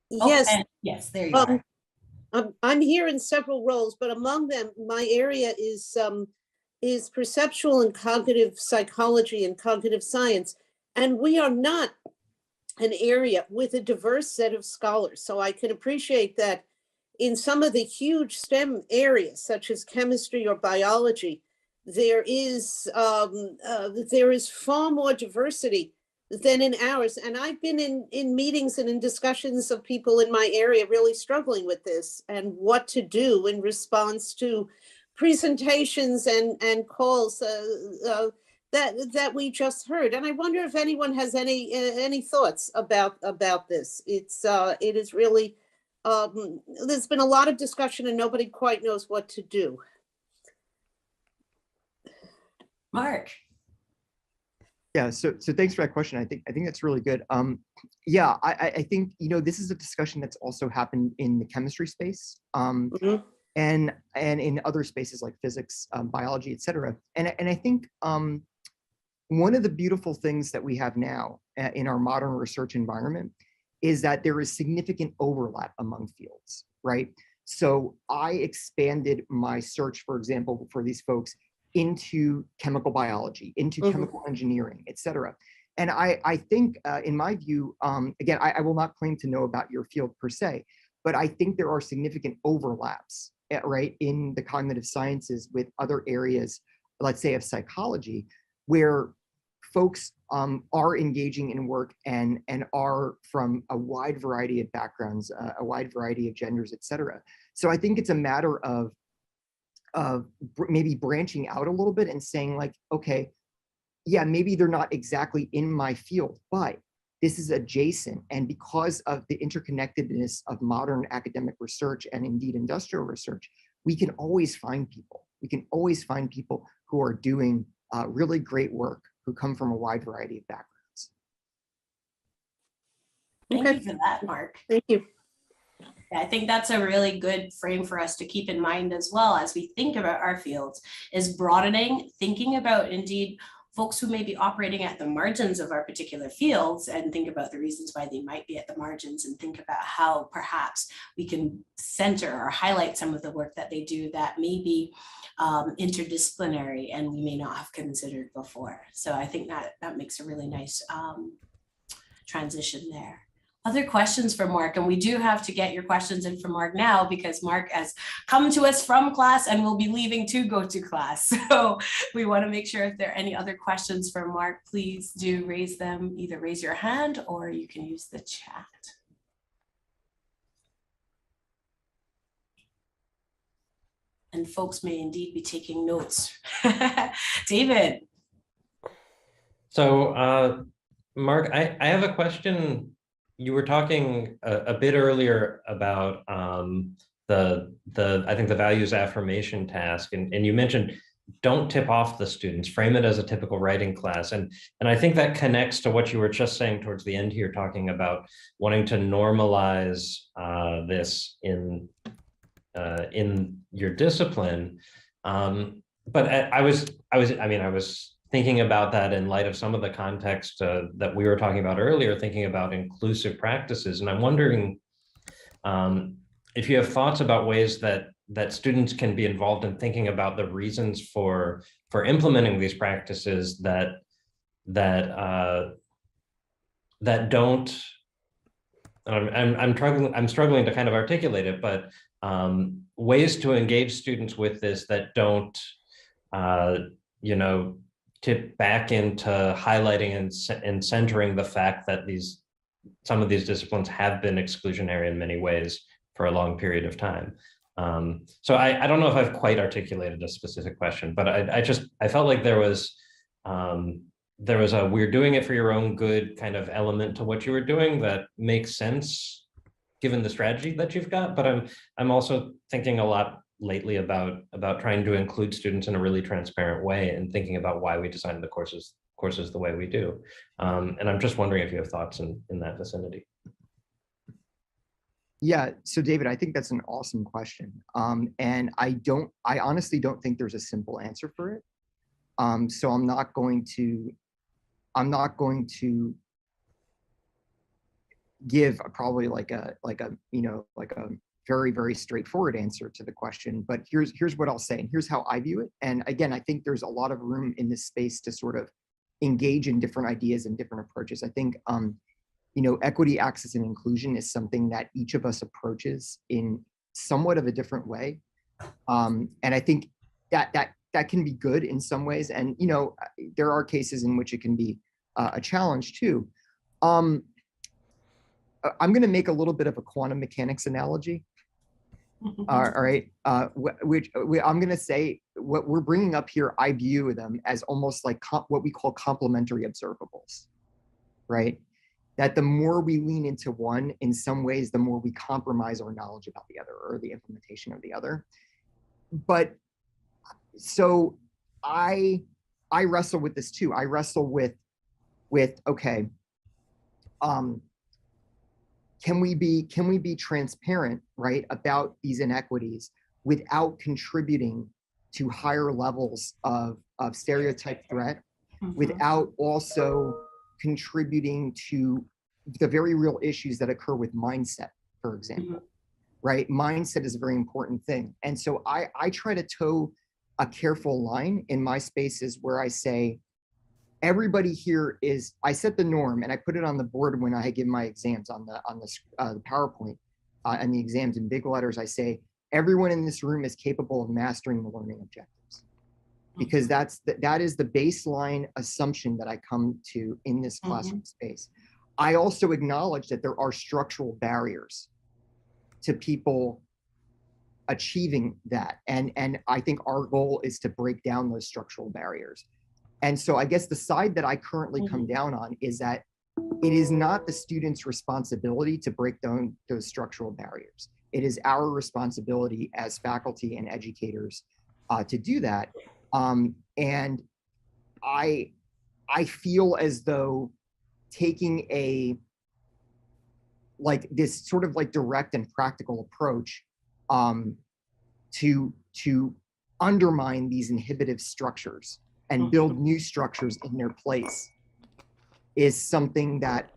[SPEAKER 7] Yes.
[SPEAKER 2] Yes, there you are.
[SPEAKER 7] I'm here in several roles, but among them, my area is perceptual and cognitive psychology and cognitive science. And we are not an area with a diverse set of scholars. So I can appreciate that in some of the huge STEM areas, such as chemistry or biology, there is far more diversity than in ours. And I've been in meetings and in discussions of people in my area really struggling with this and what to do in response to presentations and calls that we just heard. And I wonder if anyone has any thoughts about this. It is really, there's been a lot of discussion and nobody quite knows what to do.
[SPEAKER 2] Mark.
[SPEAKER 6] Yeah, so thanks for that question. I think that's really good. Yeah, I think, you know, this is a discussion that's also happened in the chemistry space,
[SPEAKER 7] Mhm.
[SPEAKER 6] and in other spaces like physics, biology, et cetera. And I think one of the beautiful things that we have now in our modern research environment is that there is significant overlap among fields, right? So I expanded my search, for example, for these folks into chemical biology, into chemical engineering, et cetera. And I think, in my view, again, I will not claim to know about your field per se, but I think there are significant overlaps, right, in the cognitive sciences with other areas, let's say of psychology, where folks are engaging in work and are from a wide variety of backgrounds, a wide variety of genders, et cetera. So I think it's a matter of maybe branching out a little bit and saying like, okay, yeah, maybe they're not exactly in my field, but this is adjacent. And because of the interconnectedness of modern academic research and indeed industrial research, we can always find people. We can always find people who are doing really great work, who come from a wide variety of backgrounds.
[SPEAKER 2] Thank you for that, Mark.
[SPEAKER 7] Thank you.
[SPEAKER 2] I think that's a really good frame for us to keep in mind as well as we think about our fields, is broadening, thinking about indeed folks who may be operating at the margins of our particular fields, and think about the reasons why they might be at the margins, and think about how perhaps we can center or highlight some of the work that they do that may be interdisciplinary and we may not have considered before. So I think that makes a really nice transition there. Other questions for Mark, and we do have to get your questions in for Mark now because Mark has come to us from class and will be leaving to go to class. So we want to make sure if there are any other questions for Mark, please do raise them, either raise your hand or you can use the chat. And folks may indeed be taking notes. David.
[SPEAKER 3] So Mark, I have a question. You were talking a bit earlier about I think the values affirmation task, and you mentioned don't tip off the students, frame it as a typical writing class, and I think that connects to what you were just saying towards the end here, talking about wanting to normalize this in your discipline. But I was thinking about that in light of some of the context that we were talking about earlier, thinking about inclusive practices. And I'm wondering if you have thoughts about ways that students can be involved in thinking about the reasons for implementing these practices that don't, I'm struggling to kind of articulate it, but ways to engage students with this that don't, tip back into highlighting and centering the fact that some of these disciplines have been exclusionary in many ways for a long period of time. So I don't know if I've quite articulated a specific question, but I felt like there was a we're doing it for your own good kind of element to what you were doing that makes sense given the strategy that you've got. But I'm also thinking a lot lately about trying to include students in a really transparent way and thinking about why we designed the courses the way we do. And I'm just wondering if you have thoughts in that vicinity.
[SPEAKER 6] Yeah, so David, I think that's an awesome question. And I honestly don't think there's a simple answer for it. So I'm not going to give probably like a very, very straightforward answer to the question, but here's what I'll say, and here's how I view it. And again, I think there's a lot of room in this space to sort of engage in different ideas and different approaches. I think, equity, access, and inclusion is something that each of us approaches in somewhat of a different way. And I think that can be good in some ways. And, there are cases in which it can be a challenge too. I'm going to make a little bit of a quantum mechanics analogy. All right, I'm going to say what we're bringing up here, I view them as almost like what we call complementary observables, right? That the more we lean into one, in some ways, the more we compromise our knowledge about the other or the implementation of the other. But so I wrestle with this too. I wrestle with okay, can we be transparent, right, about these inequities without contributing to higher levels of stereotype threat, without also contributing to the very real issues that occur with mindset, for example, right? Mindset is a very important thing. And so I try to toe a careful line in my spaces where I say, everybody here is, I set the norm and I put it on the board when I give my exams on the PowerPoint and the exams in big letters. I say, everyone in this room is capable of mastering the learning objectives, because that is the baseline assumption that I come to in this classroom space. I also acknowledge that there are structural barriers to people achieving that. And I think our goal is to break down those structural barriers. And so I guess the side that I currently come down on is that it is not the student's responsibility to break down those structural barriers. It is our responsibility as faculty and educators to do that. And I feel as though taking this sort of like direct and practical approach to undermine these inhibitive structures and build new structures in their place is something that,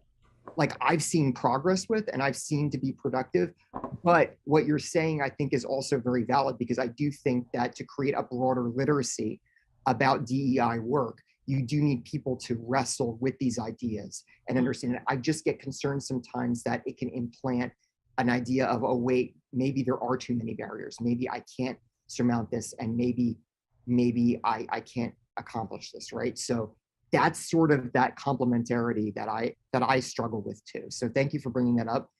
[SPEAKER 6] like, I've seen progress with and I've seen to be productive. But what you're saying, I think, is also very valid, because I do think that to create a broader literacy about DEI work, you do need people to wrestle with these ideas and understand it. I just get concerned sometimes that it can implant an idea of, oh, wait, maybe there are too many barriers. Maybe I can't surmount this, and maybe I can't accomplish this, right? So that's sort of that complementarity that I struggle with too. So thank you for bringing that up.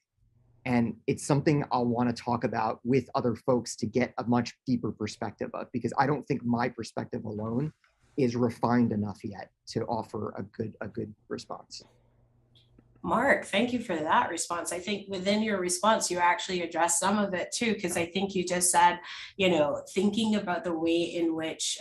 [SPEAKER 6] And it's something I'll want to talk about with other folks to get a much deeper perspective of, because I don't think my perspective alone is refined enough yet to offer a good response.
[SPEAKER 2] Mark, thank you for that response. I think within your response, you actually addressed some of it too, because I think you just said, thinking about the way in which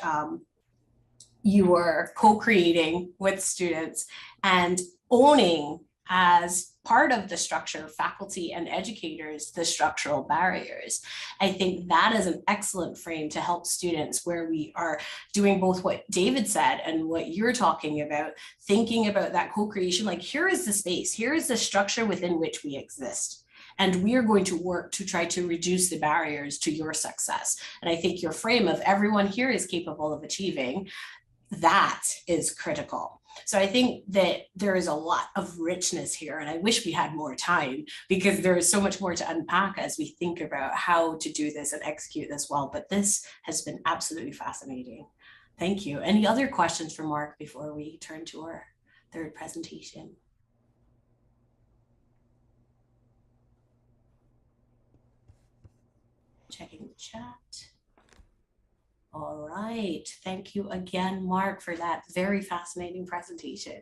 [SPEAKER 2] you are co-creating with students and owning as part of the structure, faculty and educators, the structural barriers. I think that is an excellent frame to help students, where we are doing both what David said and what you're talking about, thinking about that co-creation, like, here is the space, here is the structure within which we exist. And we are going to work to try to reduce the barriers to your success. And I think your frame of everyone here is capable of achieving, that is critical. So I think that there is a lot of richness here, and I wish we had more time, because there is so much more to unpack as we think about how to do this and execute this well. But this has been absolutely fascinating. Thank you. Any other questions for Mark before we turn to our third presentation? Checking the chat. All right, thank you again, Mark, for that very fascinating presentation.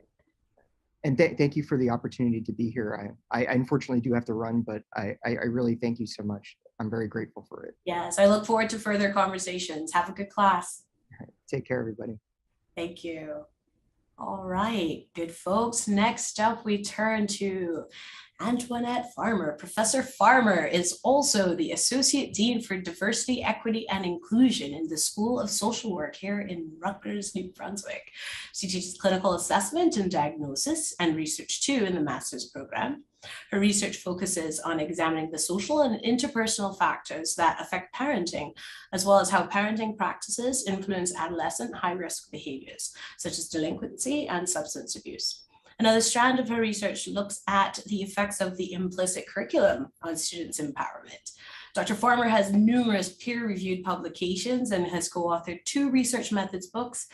[SPEAKER 6] And thank you for the opportunity to be here. I unfortunately do have to run, but I really thank you so much. I'm very grateful for it.
[SPEAKER 2] Yes, I look forward to further conversations. Have a good class.
[SPEAKER 6] All right, take care, everybody.
[SPEAKER 2] Thank you. All right, good folks. Next up, we turn to Antoinette Farmer. Professor Farmer is also the Associate Dean for Diversity, Equity, and Inclusion in the School of Social Work here in Rutgers, New Brunswick. She teaches clinical assessment and diagnosis and research too in the master's program. Her research focuses on examining the social and interpersonal factors that affect parenting, as well as how parenting practices influence adolescent high-risk behaviors, such as delinquency and substance abuse. Another strand of her research looks at the effects of the implicit curriculum on students' empowerment. Dr. Farmer has numerous peer-reviewed publications and has co-authored 2 research methods books,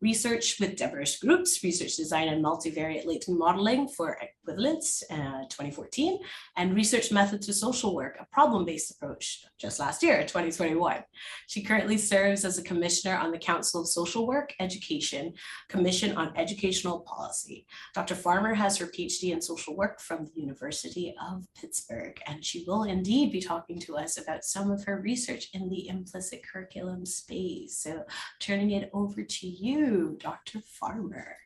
[SPEAKER 2] research with diverse groups, research design and multivariate latent modeling for equivalence, 2014, and research methods to social work, a problem-based approach, just last year, 2021. She currently serves as a commissioner on the Council of Social Work, Education, Commission on Educational Policy. Dr. Farmer has her PhD in social work from the University of Pittsburgh, and she will indeed be talking to us about some of her research in the implicit curriculum space. So turning it over to you, Dr. Farmer.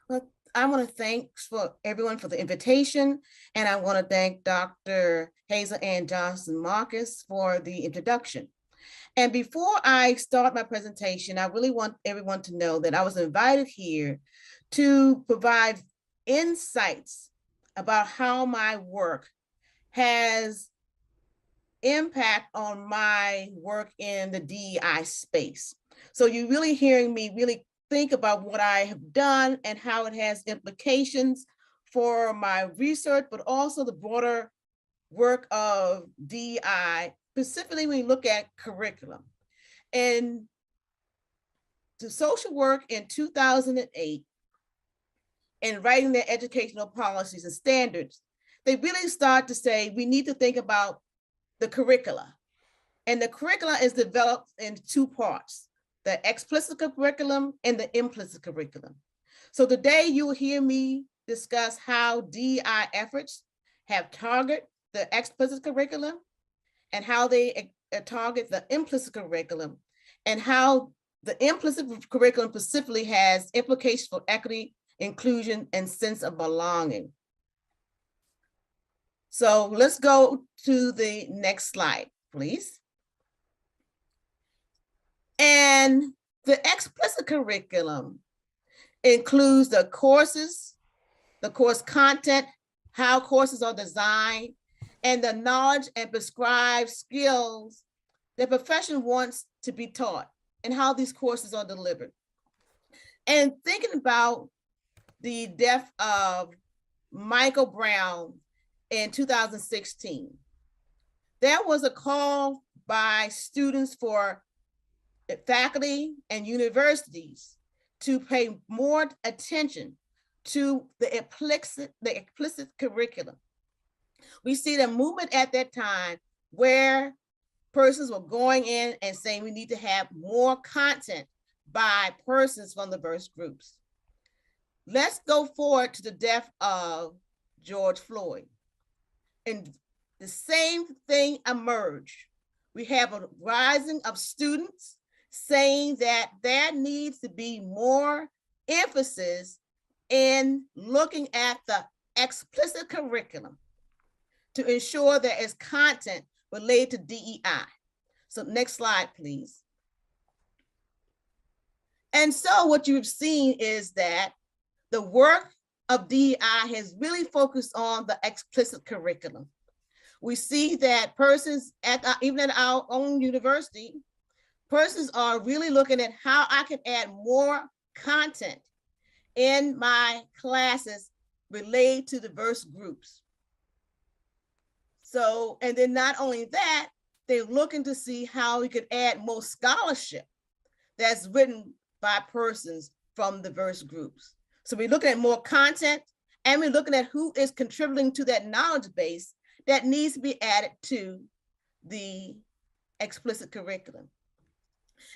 [SPEAKER 8] Well, I want to thank everyone for the invitation, and I want to thank Dr. Hazel-Anne Johnson-Marcus for the introduction. And before I start my presentation, I really want everyone to know that I was invited here to provide insights about how my work has impact on my work in the DEI space. So you're really hearing me really think about what I have done and how it has implications for my research, but also the broader work of DEI, specifically when you look at curriculum. And the social work in 2008, and writing their educational policies and standards, they really start to say, we need to think about the curricula. And the curricula is developed in two parts, the explicit curriculum and the implicit curriculum. So today you will hear me discuss how DEI efforts have targeted the explicit curriculum and how they target the implicit curriculum, and how the implicit curriculum specifically has implications for equity, inclusion, and sense of belonging. So let's go to the next slide, please. And the explicit curriculum includes the courses, the course content, how courses are designed, and the knowledge and prescribed skills the profession wants to be taught and how these courses are delivered. And thinking about the death of Michael Brown in 2016, there was a call by students for faculty and universities to pay more attention to the explicit curriculum. We see the movement at that time where persons were going in and saying we need to have more content by persons from diverse groups. Let's go forward to the death of George Floyd. And the same thing emerged. We have a rising of students saying that there needs to be more emphasis in looking at the explicit curriculum to ensure there is content related to DEI. So next slide, please. And so what you've seen is that the work of DEI has really focused on the explicit curriculum. We see that persons even at our own university, persons are really looking at how I can add more content in my classes related to diverse groups. So, and then not only that, they're looking to see how we could add more scholarship that's written by persons from diverse groups. So we're looking at more content, and we're looking at who is contributing to that knowledge base that needs to be added to the explicit curriculum.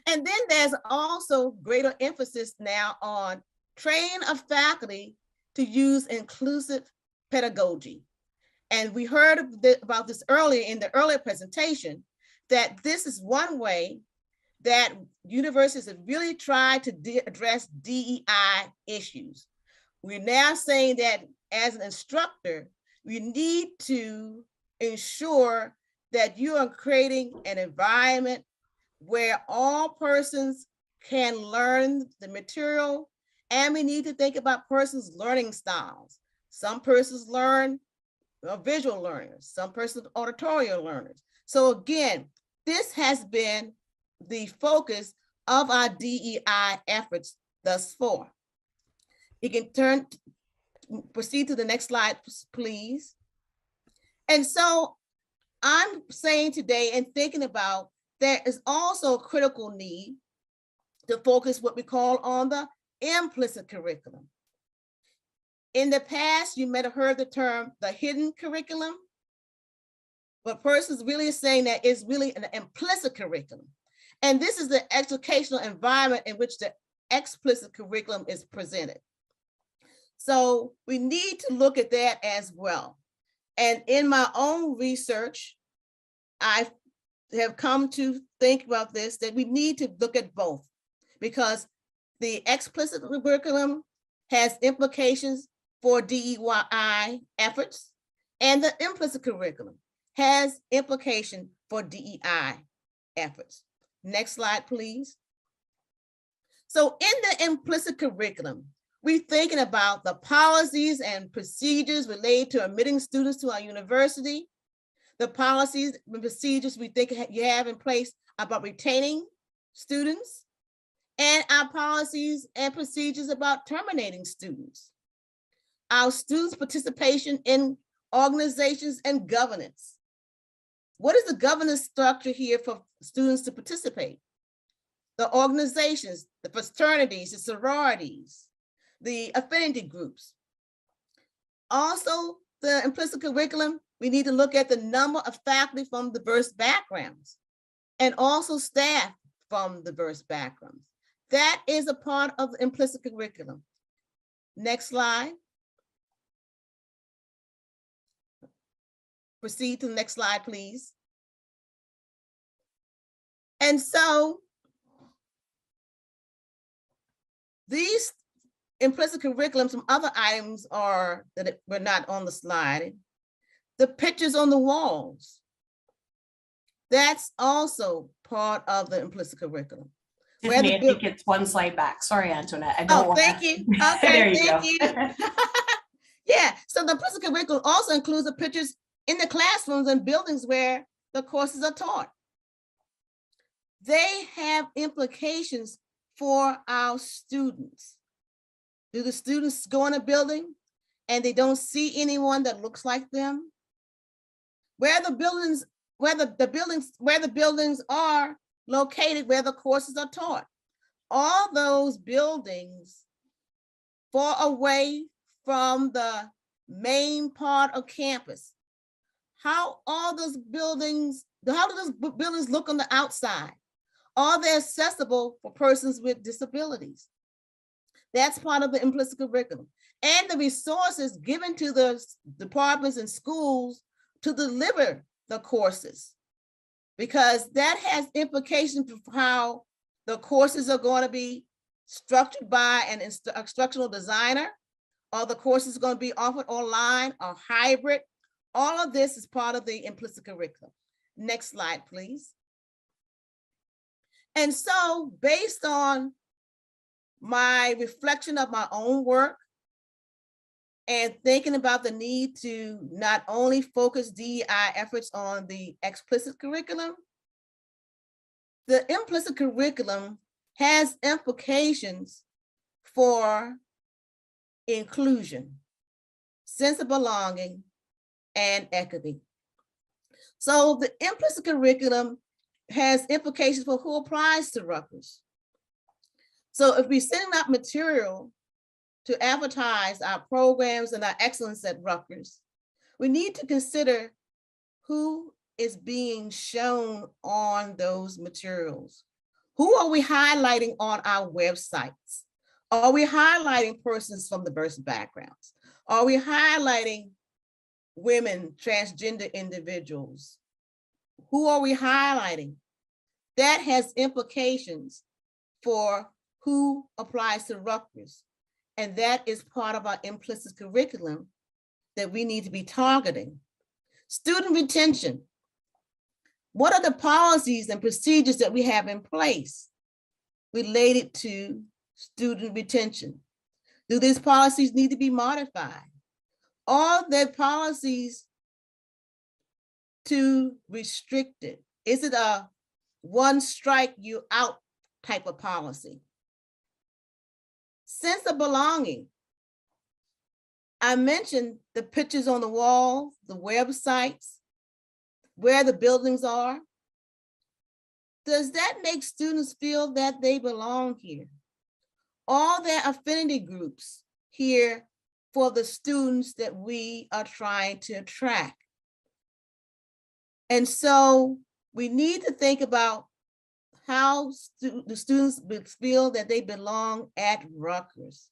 [SPEAKER 8] And then there's also greater emphasis now on training of faculty to use inclusive pedagogy. And we heard about this earlier in the earlier presentation, that this is one way that universities have really tried to address DEI issues. We're now saying that as an instructor, we need to ensure that you are creating an environment where all persons can learn the material, and we need to think about persons' learning styles. Some persons learn visual learners, some persons auditorial learners. So again, this has been the focus of our DEI efforts thus far. You can proceed to the next slide, please. And so I'm saying today and thinking about there is also a critical need to focus what we call on the implicit curriculum. In the past, you might have heard the term the hidden curriculum, but persons really is saying that it's really an implicit curriculum. And this is the educational environment in which the explicit curriculum is presented. So we need to look at that as well. And in my own research, I have come to think about this, that we need to look at both, because the explicit curriculum has implications for DEI efforts, and the implicit curriculum has implication for DEI efforts. Next slide, please. So in the implicit curriculum, we're thinking about the policies and procedures related to admitting students to our university, the policies and procedures we think you have in place about retaining students, and our policies and procedures about terminating students. Our students' participation in organizations and governance. What is the governance structure here for students to participate? The organizations, the fraternities, the sororities, the affinity groups. Also, the implicit curriculum, we need to look at the number of faculty from diverse backgrounds and also staff from diverse backgrounds. That is a part of the implicit curriculum. Next slide. Proceed to the next slide, please. And so these implicit curriculum, some other items are that were not on the slide. The pictures on the walls. That's also part of the implicit curriculum.
[SPEAKER 2] Tiffany, I think it's one slide back. Sorry, Antoinette. I don't want
[SPEAKER 8] thank you. Okay,
[SPEAKER 2] there
[SPEAKER 8] thank you. Yeah, so the implicit curriculum also includes the pictures in the classrooms and buildings where the courses are taught. They have implications for our students. Do the students go in a building and they don't see anyone that looks like them? Where the buildings are located, where the courses are taught. All those buildings far away from the main part of campus. How do those buildings look on the outside? Are they accessible for persons with disabilities? That's part of the implicit curriculum. And the resources given to the departments and schools to deliver the courses, because that has implications for how the courses are going to be structured by an instructional designer, or the courses are going to be offered online or hybrid. All of this is part of the implicit curriculum. Next slide, please. And so based on my reflection of my own work and thinking about the need to not only focus DEI efforts on the explicit curriculum, the implicit curriculum has implications for inclusion, sense of belonging, and equity. So the implicit curriculum has implications for who applies to Rutgers. So if we're sending out material to advertise our programs and our excellence at Rutgers, we need to consider who is being shown on those materials. Who are we highlighting on our websites? Are we highlighting persons from diverse backgrounds? Are we highlighting women, transgender individuals? Who are we highlighting? That has implications for who applies to Rutgers. And that is part of our implicit curriculum that we need to be targeting. Student retention. What are the policies and procedures that we have in place related to student retention? Do these policies need to be modified? Are there policies too restricted? Is it a one strike you out type of policy? Sense of belonging. I mentioned the pictures on the wall, the websites, where the buildings are. does that make students feel that they belong here? Are there affinity groups here for the students that we are trying to attract? And so we need to think about how the students feel that they belong at Rutgers.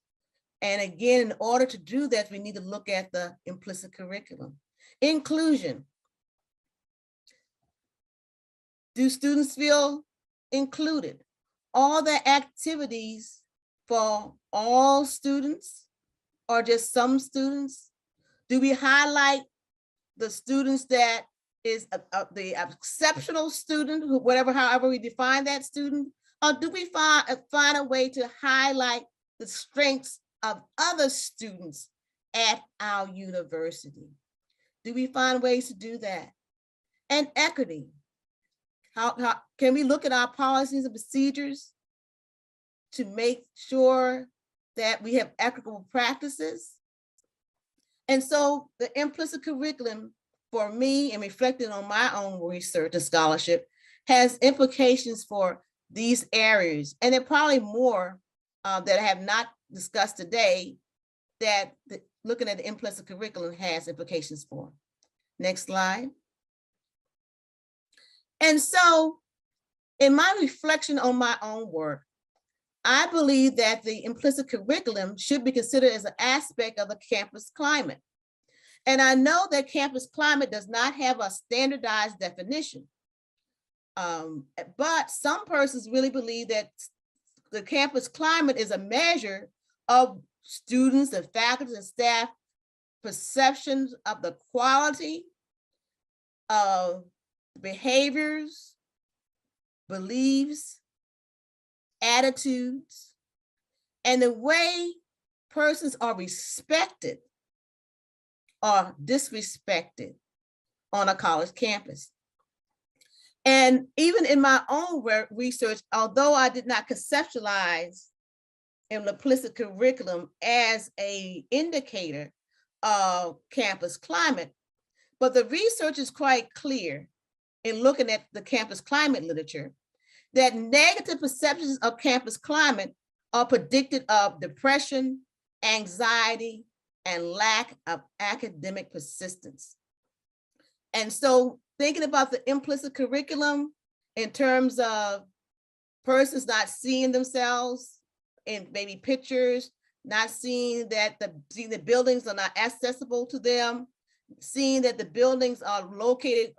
[SPEAKER 8] And again, in order to do that, we need to look at the implicit curriculum. Inclusion. Do students feel included? Are there activities for all students or just some students? Do we highlight the students that is the exceptional student, however we define that student, or do we find a way to highlight the strengths of other students at our university? Do we find ways to do that? And equity. How can we look at our policies and procedures to make sure that we have equitable practices? And so the implicit curriculum, for me, and reflecting on my own research and scholarship, has implications for these areas. And there are probably more that I have not discussed today that looking at the implicit curriculum has implications for. Next slide. And so in my reflection on my own work, I believe that the implicit curriculum should be considered as an aspect of the campus climate. And I know that campus climate does not have a standardized definition, but some persons really believe that the campus climate is a measure of students and faculty and staff perceptions of the quality of behaviors, beliefs, attitudes, and the way persons are respected or disrespected on a college campus. And even in my own research, although I did not conceptualize an implicit curriculum as an indicator of campus climate, but the research is quite clear in looking at the campus climate literature that negative perceptions of campus climate are predicted of depression, anxiety, and lack of academic persistence. And so thinking about the implicit curriculum in terms of persons not seeing themselves in maybe pictures, not seeing that the buildings are not accessible to them, seeing that the buildings are located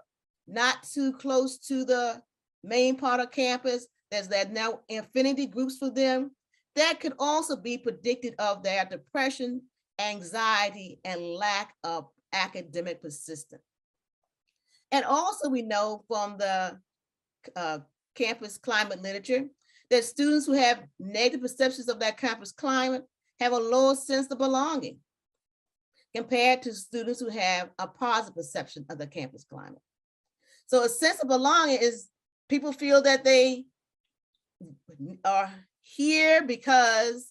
[SPEAKER 8] not too close to the main part of campus, there's now affinity groups for them, that could also be predicted of their depression, anxiety, and lack of academic persistence. And also we know from the campus climate literature that students who have negative perceptions of that campus climate have a lower sense of belonging compared to students who have a positive perception of the campus climate. So a sense of belonging is people feel that they are here because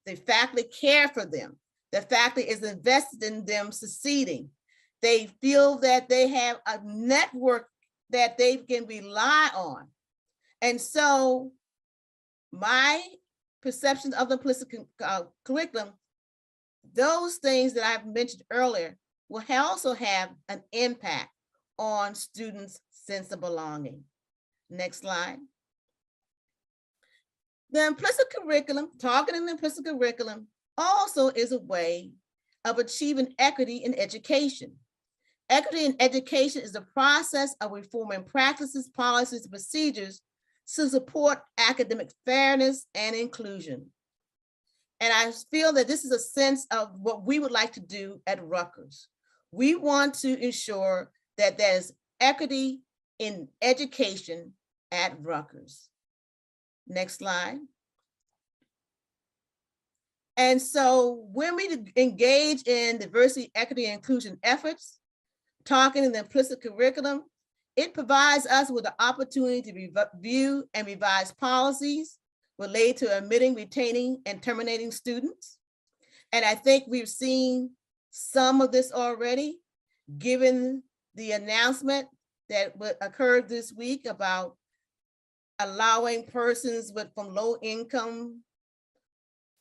[SPEAKER 8] the faculty care for them. The faculty is invested in them succeeding. They feel that they have a network that they can rely on. And so my perception of the implicit curriculum, those things that I've mentioned earlier, will also have an impact on students' sense of belonging. Next slide. The implicit curriculum, targeting the implicit curriculum, also is a way of achieving equity in education. Equity in education is the process of reforming practices, policies, and procedures to support academic fairness and inclusion. And I feel that this is a sense of what we would like to do at Rutgers. We want to ensure that there's equity in education at Rutgers. Next slide. And so when we engage in diversity, equity, and inclusion efforts, targeting the implicit curriculum, it provides us with the opportunity to review and revise policies related to admitting, retaining, and terminating students. And I think we've seen some of this already, given the announcement that occurred this week about allowing persons from low income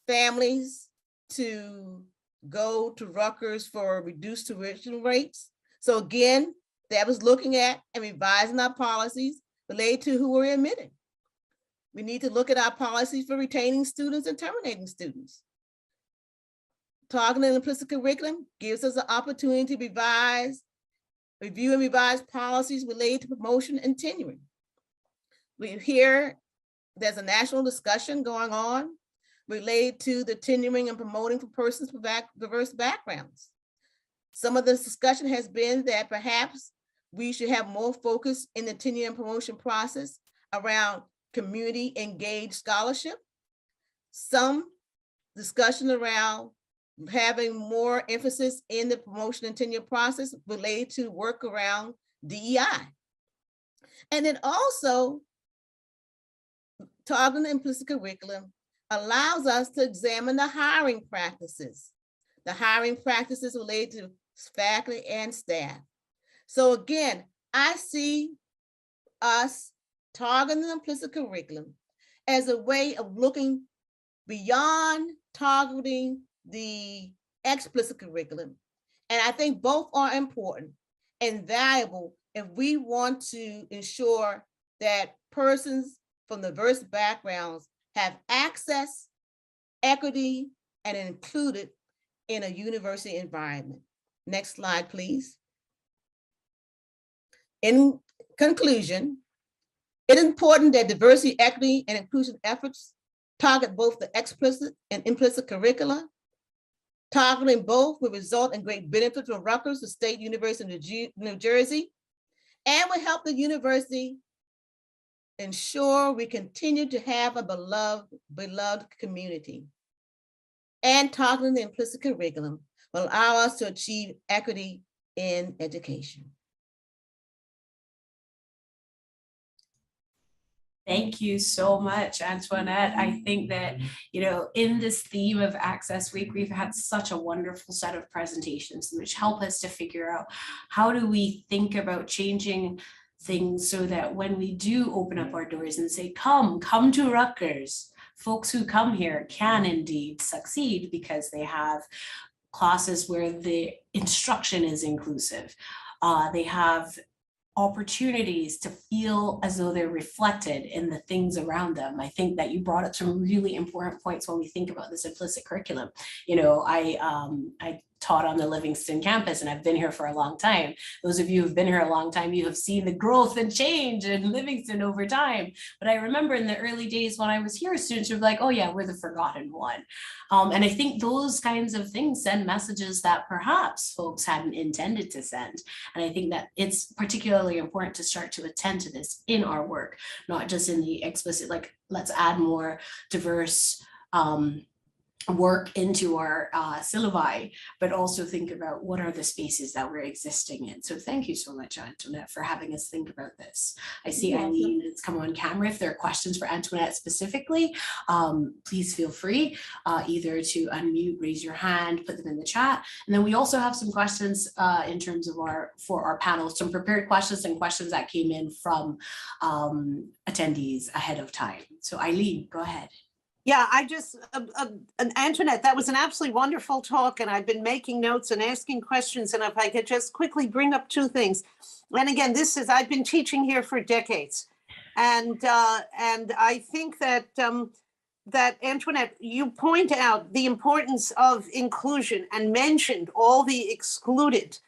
[SPEAKER 8] families to go to Rutgers for reduced tuition rates. So again, that was looking at and revising our policies related to who we're admitting. We need to look at our policies for retaining students and terminating students. Targeting implicit curriculum gives us an opportunity to review and revise policies related to promotion and tenuring. We hear there's a national discussion going on related to the tenuring and promoting for persons with diverse backgrounds. Some of this discussion has been that perhaps we should have more focus in the tenure and promotion process around community engaged scholarship. Some discussion around having more emphasis in the promotion and tenure process related to work around DEI. And then also, targeting implicit curriculum allows us to examine the hiring practices related to faculty and staff. So again, I see us targeting the implicit curriculum as a way of looking beyond targeting the explicit curriculum. And I think both are important and valuable if we want to ensure that persons from diverse backgrounds have access, equity, and included in a university environment. Next slide, please. In conclusion, it is important that diversity, equity, and inclusion efforts target both the explicit and implicit curricula. Targeting both will result in great benefit for Rutgers, the State University of New Jersey, and will help the university ensure we continue to have a beloved community. And targeting the implicit curriculum will allow us to achieve equity in education.
[SPEAKER 2] Thank you so much, Antoinette. I think that, in this theme of Access Week, we've had such a wonderful set of presentations which help us to figure out how do we think about changing things so that when we do open up our doors and say, come to Rutgers, folks who come here can indeed succeed because they have classes where the instruction is inclusive. They have opportunities to feel as though they're reflected in the things around them. I think that you brought up some really important points when we think about this implicit curriculum. I taught on the Livingston campus and I've been here for a long time. Those of you who've been here a long time, you have seen the growth and change in Livingston over time. But I remember in the early days when I was here, students were like, oh yeah, we're the forgotten one. And I think those kinds of things send messages that perhaps folks hadn't intended to send. And I think that it's particularly important to start to attend to this in our work, not just in the explicit, like let's add more diverse work into our syllabi, but also think about what are the spaces that we're existing in. So thank you so much, Antoinette, for having us think about this. I see Eileen has come on camera. If there are questions for Antoinette specifically, please feel free either to unmute, raise your hand, put them in the chat. And then we also have some questions in terms of for our panel, some prepared questions and questions that came in from attendees ahead of time. So Eileen, go ahead.
[SPEAKER 7] Yeah, Antoinette, that was an absolutely wonderful talk, and I've been making notes and asking questions, and if I could just quickly bring up two things. And again, I've been teaching here for decades, and I think that that Antoinette, you point out the importance of inclusion and mentioned all the excluded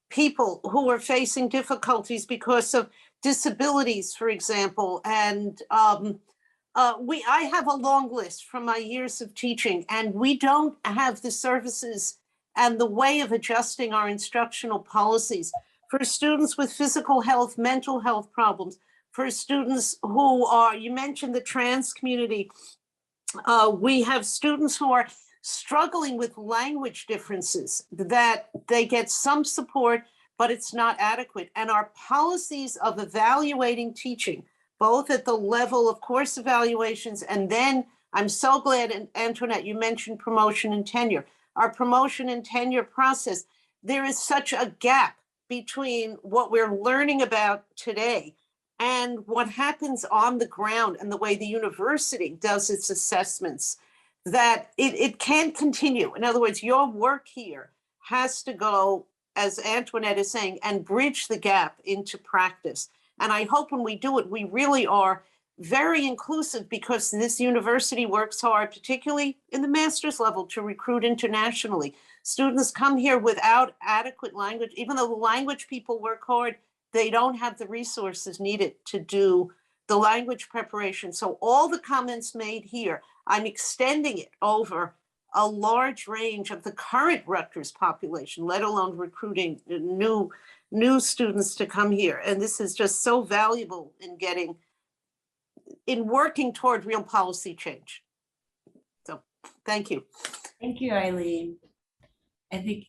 [SPEAKER 7] people who are facing difficulties because of disabilities, for example, and I have a long list from my years of teaching, and we don't have the services and the way of adjusting our instructional policies for students with physical health, mental health problems, for students who are, you mentioned the trans community. We have students who are struggling with language differences that they get some support, but it's not adequate. And our policies of evaluating teaching, both at the level of course evaluations, and then I'm so glad, Antoinette, you mentioned promotion and tenure. Our promotion and tenure process, there is such a gap between what we're learning about today and what happens on the ground and the way the university does its assessments, that it can't continue. In other words, your work here has to go, as Antoinette is saying, and bridge the gap into practice. And I hope when we do it, we really are very inclusive, because this university works hard, particularly in the master's level, to recruit internationally. Students come here without adequate language. Even though the language people work hard, they don't have the resources needed to do the language preparation. So all the comments made here, I'm extending it over a large range of the current Rutgers population, let alone recruiting new students to come here. And this is just so valuable in working toward real policy change. So thank you.
[SPEAKER 2] Thank you, Eileen. I think,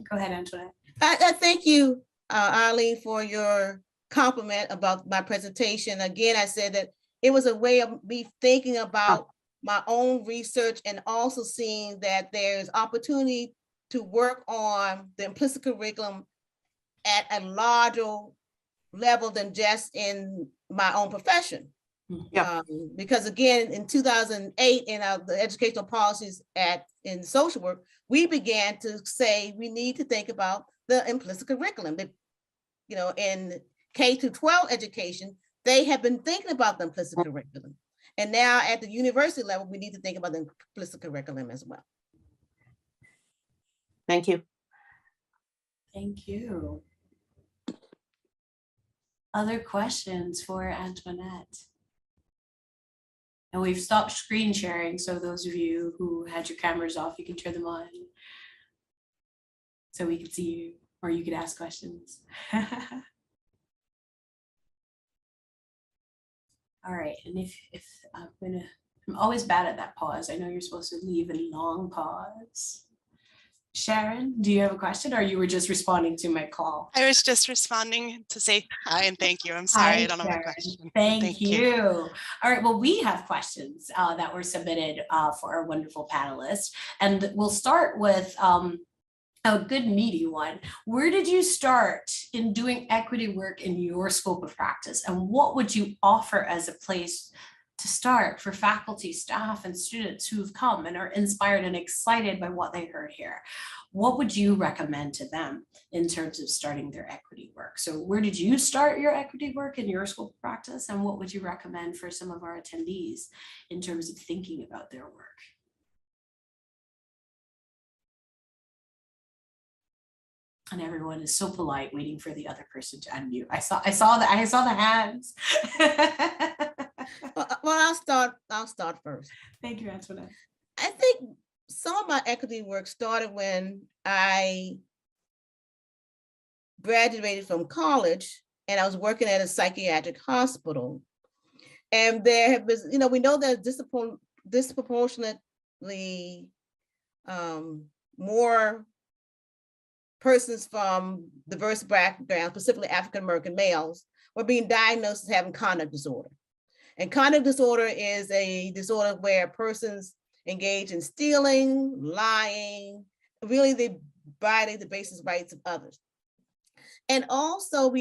[SPEAKER 2] go ahead, Antoinette.
[SPEAKER 8] I thank you, Eileen, for your compliment about my presentation. Again, I said that it was a way of me thinking about my own research and also seeing that there's opportunity to work on the implicit curriculum at a larger level than just in my own profession.
[SPEAKER 7] Yeah.
[SPEAKER 8] Because again, in 2008, in the educational policies in social work, we began to say we need to think about the implicit curriculum. That, in K-12 education, they have been thinking about the implicit curriculum. And now at the university level, we need to think about the implicit curriculum as well.
[SPEAKER 7] Thank you.
[SPEAKER 2] Thank you. Other questions for Antoinette? And we've stopped screen sharing, so those of you who had your cameras off, you can turn them on so we can see you, or you could ask questions. All right, and if I'm always bad at that pause. I know you're supposed to leave a long pause. Sharon, do you have a question, or you were just responding to my call?
[SPEAKER 9] I was just responding to say hi and thank you. I'm sorry,
[SPEAKER 2] Hi,
[SPEAKER 9] I don't have a
[SPEAKER 2] Sharon.
[SPEAKER 9] question.
[SPEAKER 2] Thank you. All right, well, we have questions that were submitted for our wonderful panelists, and we'll start with a good meaty one. Where did you start in doing equity work in your scope of practice, and what would you offer as a place to start for faculty, staff, and students who've come and are inspired and excited by what they heard here? What would you recommend to them in terms of starting their equity work? So where did you start your equity work in your scope of practice, and what would you recommend for some of our attendees in terms of thinking about their work? And everyone is so polite, waiting for the other person to unmute. I saw the hands.
[SPEAKER 8] Well, I'll start first.
[SPEAKER 2] Thank you, Antoinette.
[SPEAKER 8] I think some of my equity work started when I graduated from college and I was working at a psychiatric hospital. And there have been, we know that disproportionately more persons from diverse backgrounds, specifically African-American males, were being diagnosed as having conduct disorder. And conduct disorder is a disorder where persons engage in stealing, lying, really they violate the basic rights of others. And also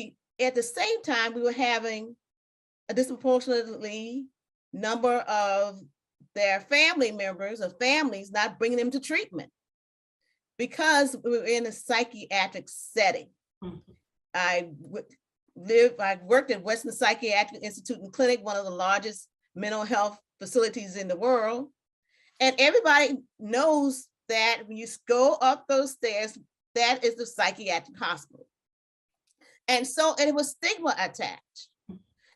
[SPEAKER 8] at the same time, we were having a disproportionately number of their family members or families not bringing them to treatment because we were in a psychiatric setting. Mm-hmm. I worked at Western Psychiatric Institute and Clinic, one of the largest mental health facilities in the world. And everybody knows that when you go up those stairs, that is the psychiatric hospital. And it was stigma attached.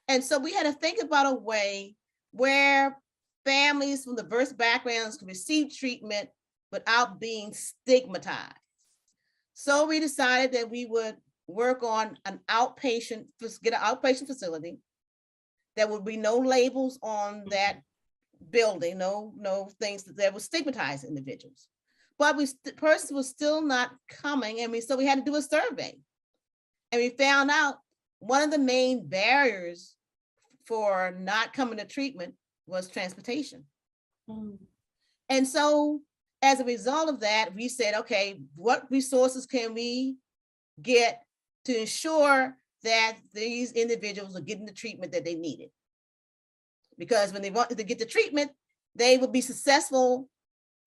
[SPEAKER 8] And so we had to think about a way where families from diverse backgrounds could receive treatment without being stigmatized. So we decided that we would work on get an outpatient facility. There would be no labels on that building, no things that would stigmatize individuals. But the person was still not coming, and so we had to do a survey. And we found out one of the main barriers for not coming to treatment was transportation. Mm. And so as a result of that, we said, okay, what resources can we get to ensure that these individuals are getting the treatment that they needed. Because when they wanted to get the treatment, they would be successful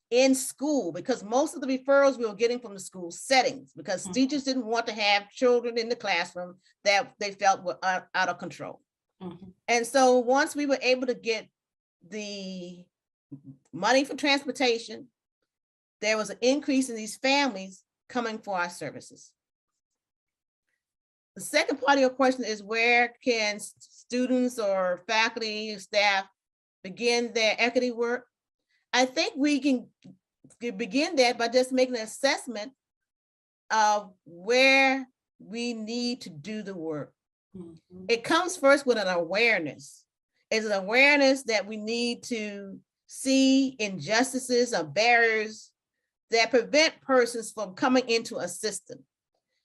[SPEAKER 8] in school, because most of the referrals we were getting from the school settings, because teachers didn't want to have children in the classroom that they felt were out of control. And so once we were able to get the money for transportation, there was an increase in these families coming for our services. The second part of your question is, where can students or faculty or staff begin their equity work? I think we can begin that by just making an assessment of where we need to do the work. It comes first with an awareness. It's an awareness that we need to see injustices or barriers that prevent persons from coming into a system.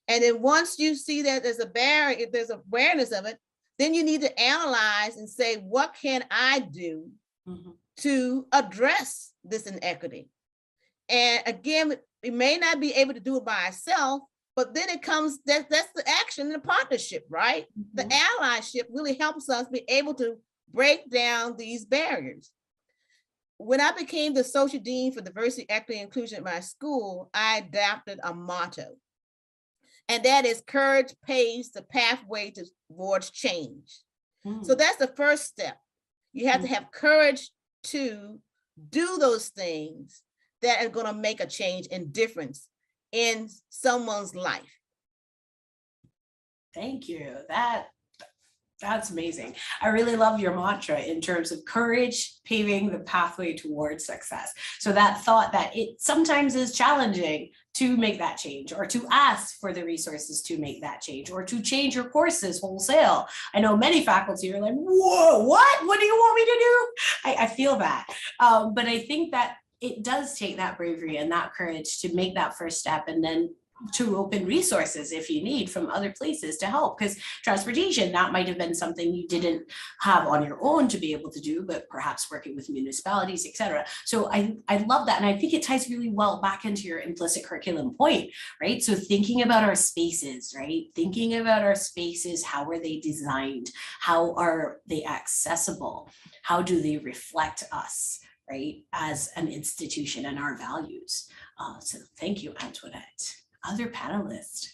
[SPEAKER 8] And then once you see that there's a barrier, if there's awareness of it, then you need to analyze and say, what can I do to address this inequity? And again, we may not be able to do it by ourselves, but then it comes, that's the action and the partnership, right? The allyship really helps us be able to break down these barriers. When I became the social dean for diversity, equity, and inclusion at my school, I adopted a motto. And that is, courage paves the pathway towards change. So that's the first step. You have to have courage to do those things that are going to make a change and difference in someone's life.
[SPEAKER 2] Thank you. That's amazing. I really love your mantra in terms of courage paving the pathway towards success. So that thought that it sometimes is challenging to make that change, or to ask for the resources to make that change, or to change your courses wholesale. I know many faculty are like, whoa, what do you want me to do? I feel that. But I think that it does take that bravery and that courage to make that first step, and then to open resources if you need from other places to help, because transportation, that might have been something you didn't have on your own to be able to do, but perhaps working with municipalities, etc. So I love that. And I think it ties really well back into your implicit curriculum point, right? So thinking about our spaces, right? Thinking about our spaces, how are they designed? How are they accessible? How do they reflect us, right? As an institution and our values. So thank you, Antoinette. Other panelists,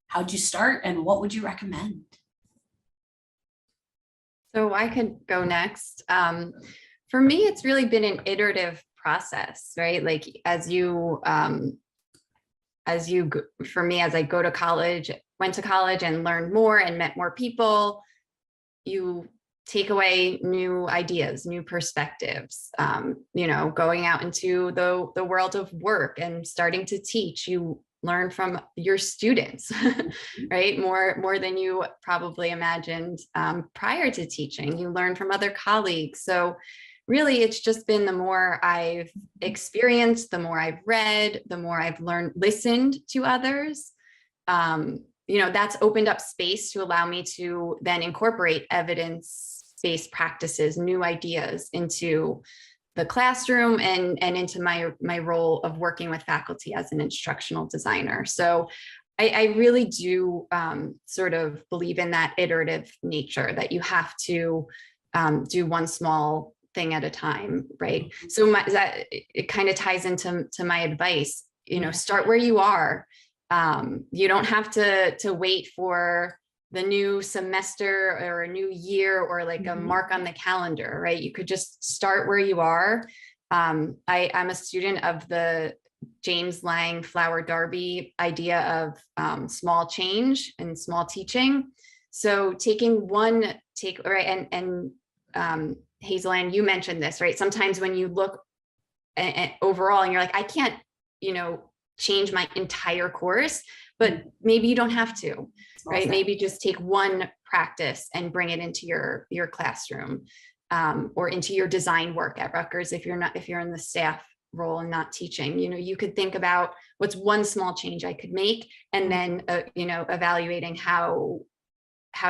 [SPEAKER 2] how'd you start and what would you recommend?
[SPEAKER 5] So I could go next. For me, it's really been an iterative process, right? Like for me, as I went to college and learned more and met more people, you take away new ideas, new perspectives, going out into the world of work and starting to teach, you learn from your students, right? More than you probably imagined prior to teaching. You learn from other colleagues. So really, it's just been the more I've experienced, the more I've read, the more I've listened to others. That's opened up space to allow me to then incorporate evidence-based practices, new ideas into the classroom and into my role of working with faculty as an instructional designer. So I really do sort of believe in that iterative nature, that you have to do one small thing at a time, right? So it kind of ties into my advice, start where you are. You don't have to wait for the new semester or a new year or like a mark on the calendar, right? You could just start where you are. I'm a student of the James Lang Flower Darby idea of small change and small teaching. So taking one right, and Hazel-Anne, you mentioned this, right? Sometimes when you look at overall and you're like, I can't, change my entire course, but maybe you don't have to, right? Maybe just take one practice and bring it into your classroom or into your design work at Rutgers. If you're in the staff role and not teaching, you could think about what's one small change I could make, and then, evaluating how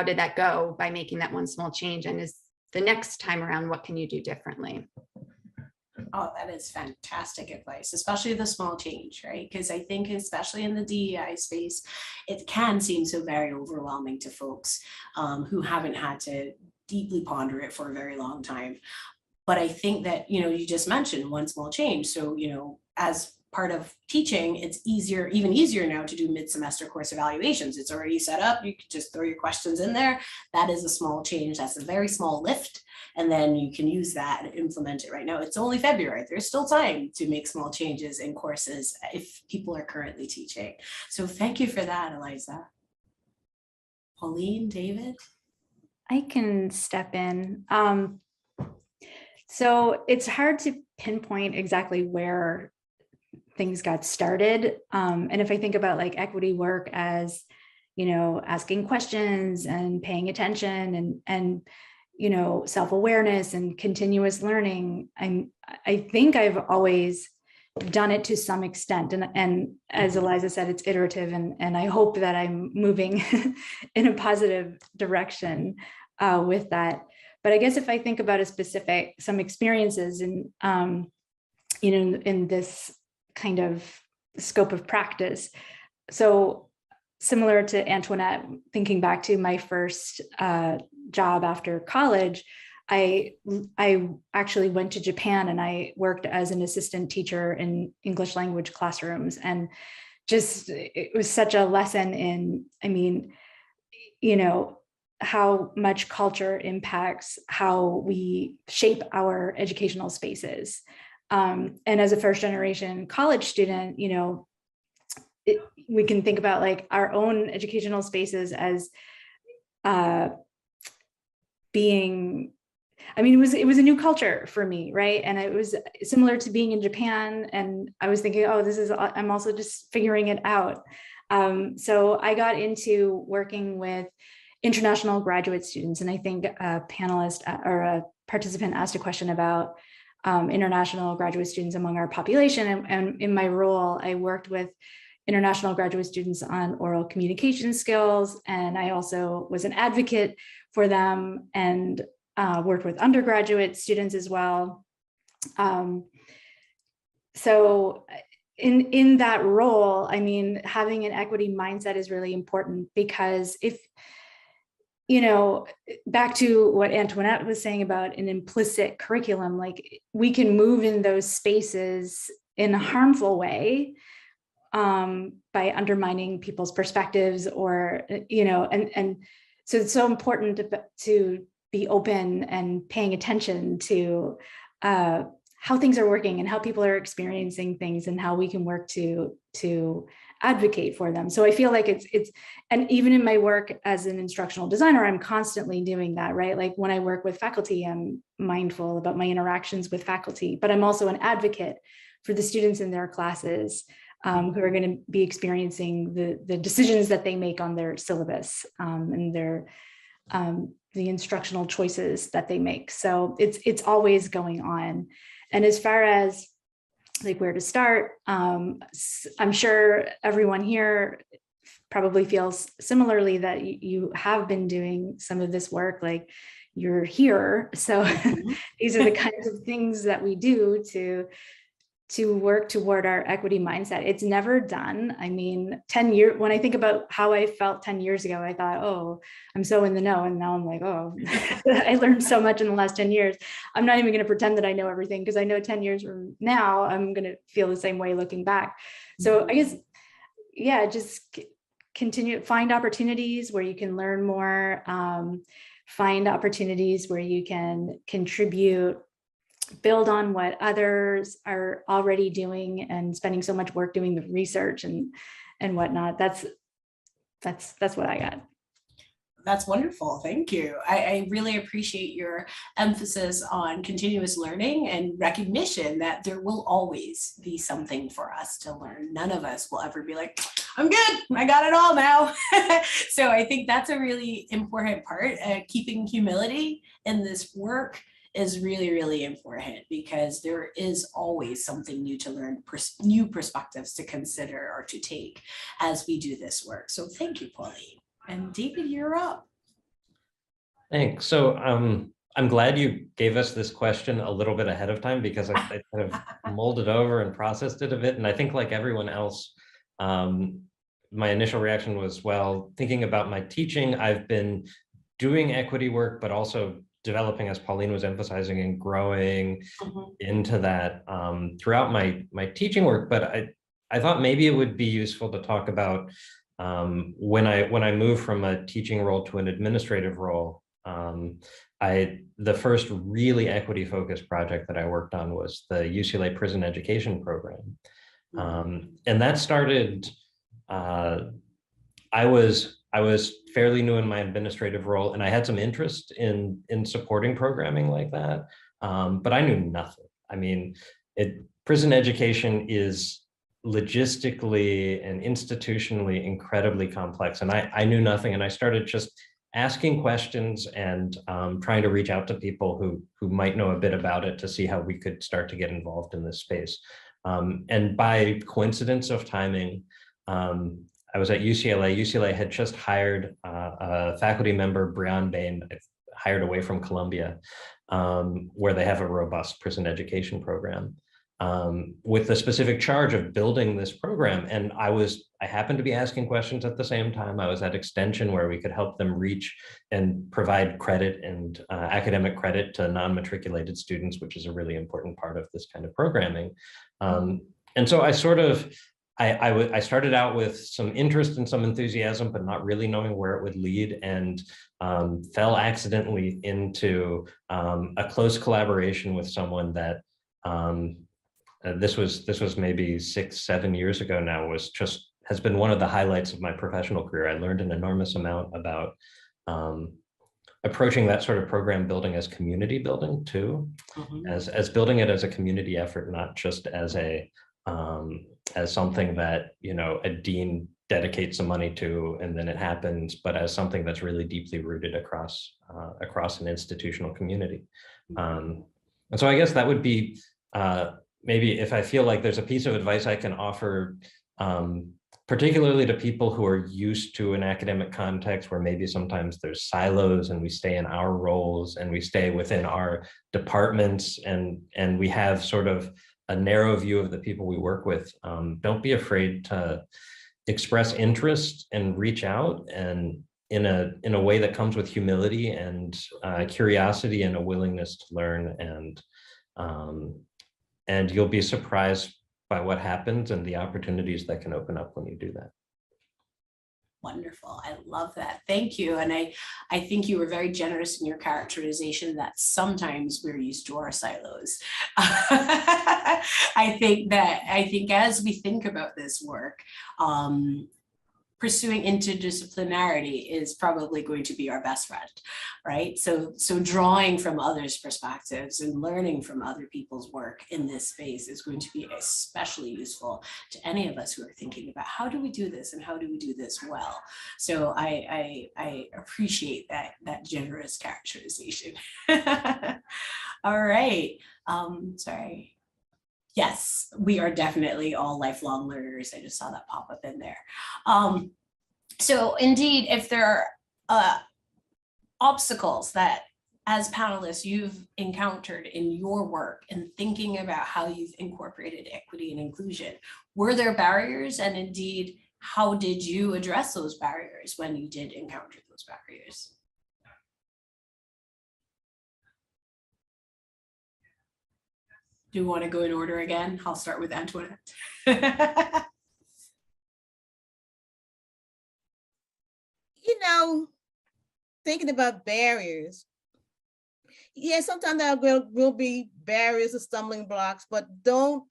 [SPEAKER 5] did that go by making that one small change, and is the next time around, what can you do differently?
[SPEAKER 2] Oh, that is fantastic advice, especially the small change, right? Because I think especially in the DEI space, it can seem so very overwhelming to folks who haven't had to deeply ponder it for a very long time. But I think that, you just mentioned one small change. So, as part of teaching, it's even easier now to do mid-semester course evaluations. It's already set up. You can just throw your questions in there. That is a small change. That's a very small lift. And then you can use that and implement it right now. It's only February. There's still time to make small changes in courses if people are currently teaching. So thank you for that, Eliza. Pauline, David?
[SPEAKER 4] I can step in. So it's hard to pinpoint exactly where things got started. And if I think about like equity work as, asking questions and paying attention and self-awareness and continuous learning, I think I've always done it to some extent. And as Eliza said, it's iterative, and I hope that I'm moving in a positive direction with that. But I guess if I think about some experiences in, in this kind of scope of practice. So similar to Antoinette, thinking back to my first job after college, I actually went to Japan and I worked as an assistant teacher in English language classrooms. And it was such a lesson in, how much culture impacts how we shape our educational spaces. And as a first generation college student, we can think about like our own educational spaces as being, it was a new culture for me, right? And it was similar to being in Japan. And I was thinking, I'm also just figuring it out. So I got into working with international graduate students. And I think a panelist or a participant asked a question about international graduate students among our population. And in my role, I worked with international graduate students on oral communication skills. And I also was an advocate for them and worked with undergraduate students as well. So in that role, having an equity mindset is really important, because if, back to what Antoinette was saying about an implicit curriculum, like we can move in those spaces in a harmful way by undermining people's perspectives or, and so it's so important to be open and paying attention to how things are working and how people are experiencing things and how we can work to advocate for them. So I feel like it's, and even in my work as an instructional designer, I'm constantly doing that, right? Like when I work with faculty, I'm mindful about my interactions with faculty, but I'm also an advocate for the students in their classes who are going to be experiencing the decisions that they make on their syllabus and their the instructional choices that they make. So it's always going on. And as far as like where to start, I'm sure everyone here probably feels similarly that you have been doing some of this work, like you're here. So these are the kinds of things that we do to work toward our equity mindset. It's never done. 10 years, when I think about how I felt 10 years ago, I thought, oh, I'm so in the know. And now I'm like, oh, I learned so much in the last 10 years. I'm not even going to pretend that I know everything, because I know 10 years from now, I'm going to feel the same way looking back. So I guess, yeah, just continue, find opportunities where you can learn more, find opportunities where you can contribute, build on what others are already doing and spending so much work doing the research and whatnot. That's what I got.
[SPEAKER 2] That's wonderful. Thank you. I really appreciate your emphasis on continuous learning and recognition that there will always be something for us to learn. None of us will ever be like, I'm good, I got it all now. So I think that's a really important part. Keeping humility in this work is really, really important, because there is always something new to learn, new perspectives to consider or to take as we do this work. So thank you, Pauline. And David, you're up.
[SPEAKER 3] Thanks. So I'm glad you gave us this question a little bit ahead of time, because I kind of mulled it over and processed it a bit. And I think, like everyone else, my initial reaction was, well, thinking about my teaching, I've been doing equity work, but also developing, as Pauline was emphasizing, and growing into that throughout my teaching work. But I thought maybe it would be useful to talk about when I moved from a teaching role to an administrative role. The first really equity focused project that I worked on was the UCLA prison education program. And that started, I was fairly new in my administrative role, and I had some interest in supporting programming like that, but I knew nothing. I mean, prison education is logistically and institutionally incredibly complex, and I knew nothing, and I started just asking questions and trying to reach out to people who might know a bit about it to see how we could start to get involved in this space. And by coincidence of timing, I was at UCLA. UCLA had just hired a faculty member, Brian Bain, hired away from Columbia, where they have a robust prison education program, with the specific charge of building this program. And I happened to be asking questions at the same time. I was at Extension, where we could help them reach and provide credit and academic credit to non-matriculated students, which is a really important part of this kind of programming. And so I started out with some interest and some enthusiasm, but not really knowing where it would lead, and fell accidentally into a close collaboration with someone that this was maybe 6-7 years ago now, has been one of the highlights of my professional career. I learned an enormous amount about approaching that sort of program building as community building too, as building it as a community effort, not just as something that, you know, a dean dedicates some money to and then it happens, but as something that's really deeply rooted across an institutional community. And so I guess that would be maybe, if I feel like there's a piece of advice I can offer, particularly to people who are used to an academic context where maybe sometimes there's silos and we stay in our roles and we stay within our departments and we have sort of a narrow view of the people we work with. Don't be afraid to express interest and reach out, and in a way that comes with humility and curiosity and a willingness to learn, and you'll be surprised by what happens and the opportunities that can open up when you do that.
[SPEAKER 2] Wonderful. I love that. Thank you. And I think you were very generous in your characterization that sometimes we're used to our silos. I think as we think about this work, pursuing interdisciplinarity is probably going to be our best friend, right? So drawing from others' perspectives and learning from other people's work in this space is going to be especially useful to any of us who are thinking about how do we do this and how do we do this well. So I appreciate that generous characterization. All right, sorry. Yes, we are definitely all lifelong learners. I just saw that pop up in there. So indeed, if there are obstacles that as panelists you've encountered in your work and thinking about how you've incorporated equity and inclusion, were there barriers? And indeed, how did you address those barriers when you did encounter those barriers? Do you want to go in order again? I'll start with Antoinette.
[SPEAKER 8] You know, thinking about barriers, yeah, sometimes there will be barriers or stumbling blocks, but don't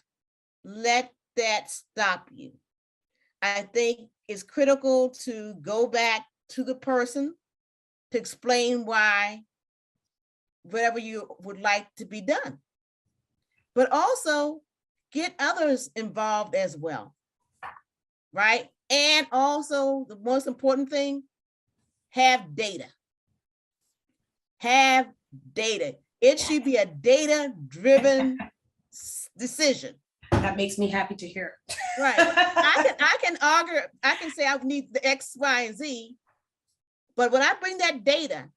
[SPEAKER 8] let that stop you. I think it's critical to go back to the person to explain why whatever you would like to be done, but also get others involved as well, right? And also the most important thing, have data. Have data. It should be a data-driven decision.
[SPEAKER 2] That makes me happy to hear.
[SPEAKER 8] Right. I can argue, I can say I need the X, Y, and Z, but when I bring that data,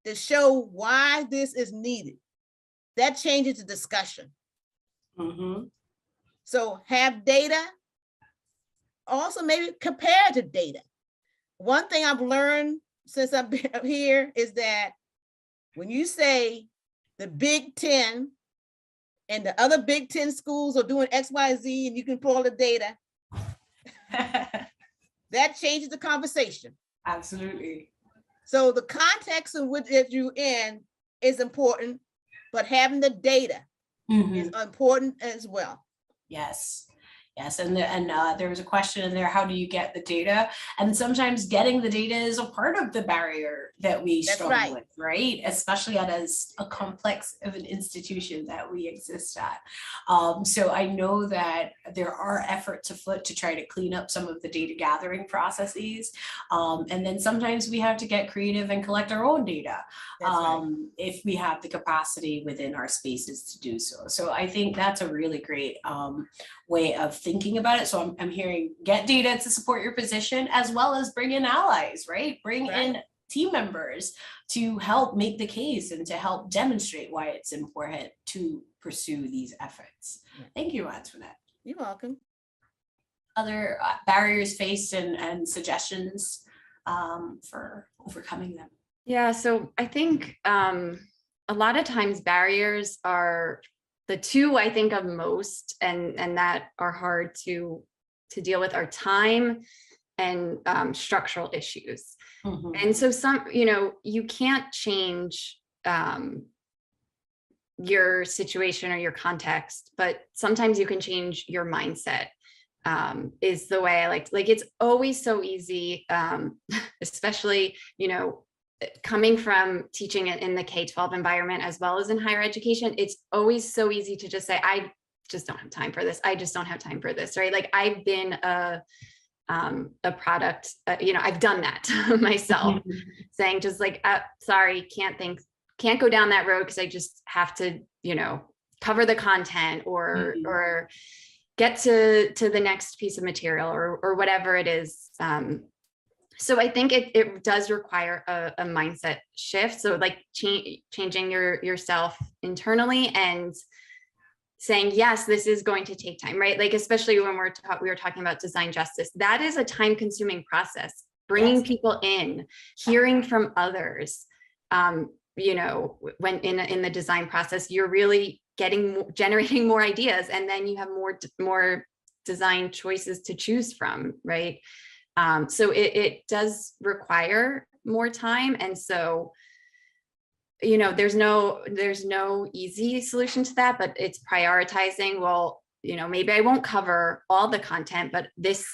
[SPEAKER 8] to show why this is needed. That changes the discussion. So have data, also maybe comparative data. One thing I've learned since I've been up here is that when you say the Big Ten and the other Big Ten schools are doing X, Y, Z, and you can pull all the data, that changes the conversation.
[SPEAKER 2] Absolutely.
[SPEAKER 8] So the context in which you're in is important, but having the data is important as well.
[SPEAKER 2] Yes. Yes, and there was a question in there, how do you get the data? And sometimes getting the data is a part of the barrier that we struggle with, right? Especially at as a complex of an institution that we exist at. So I know that there are efforts afoot to try to clean up some of the data gathering processes. And then sometimes we have to get creative and collect our own data if we have the capacity within our spaces to do so. So I think that's a really great way of thinking about it. So I'm hearing get data to support your position, as well as bring in allies, right? Bring in team members to help make the case and to help demonstrate why it's important to pursue these efforts. Thank you, Antoinette.
[SPEAKER 8] You're welcome.
[SPEAKER 2] Other barriers faced and suggestions for overcoming them.
[SPEAKER 5] Yeah, so I think a lot of times barriers are the two I think of most and that are hard to deal with are time and structural issues. And so you can't change your situation or your context, but sometimes you can change your mindset. Is the way I like it's always so easy, especially, coming from teaching in the K-12 environment as well as in higher education, it's always so easy to just say, I just don't have time for this. I just don't have time for this, right? Like I've been a product, I've done that myself, saying just like, sorry, can't go down that road because I just have to, cover the content or get to the next piece of material or whatever it is. So I think it does require a mindset shift. So like changing yourself internally and saying, yes, this is going to take time, right? Like, especially when we were talking about design justice, that is a time consuming process, bringing people in, hearing from others. When in the design process, you're really generating more ideas, and then you have more design choices to choose from, right? So it does require more time. And so, there's no easy solution to that, but it's prioritizing, well, maybe I won't cover all the content, but this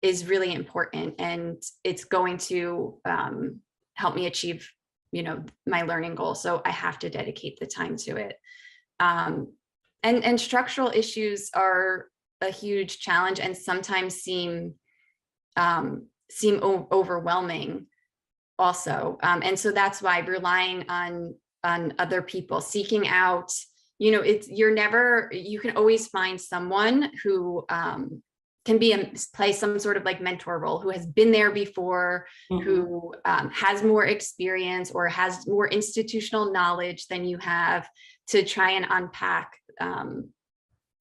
[SPEAKER 5] is really important and it's going to help me achieve, my learning goal. So I have to dedicate the time to it. And structural issues are a huge challenge and sometimes seem overwhelming also. And so that's why relying on other people, seeking out, you can always find someone who can play some sort of like mentor role, who has been there before, who has more experience or has more institutional knowledge than you have to try and unpack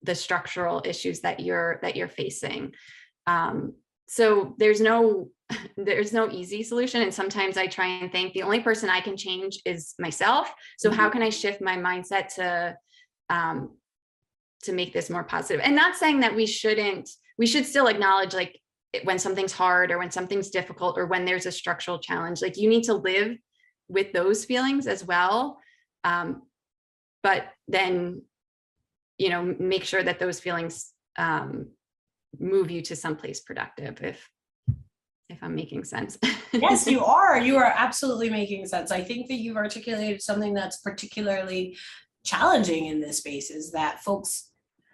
[SPEAKER 5] the structural issues that you're facing. So there's no easy solution. And sometimes I try and think the only person I can change is myself. So how can I shift my mindset to make this more positive? And not saying that we should still acknowledge like when something's hard or when something's difficult or when there's a structural challenge, like you need to live with those feelings as well. But then, make sure that those feelings move you to someplace productive, if I'm making sense.
[SPEAKER 2] Yes, you are absolutely making sense. I think that you've articulated something that's particularly challenging in this space, is that folks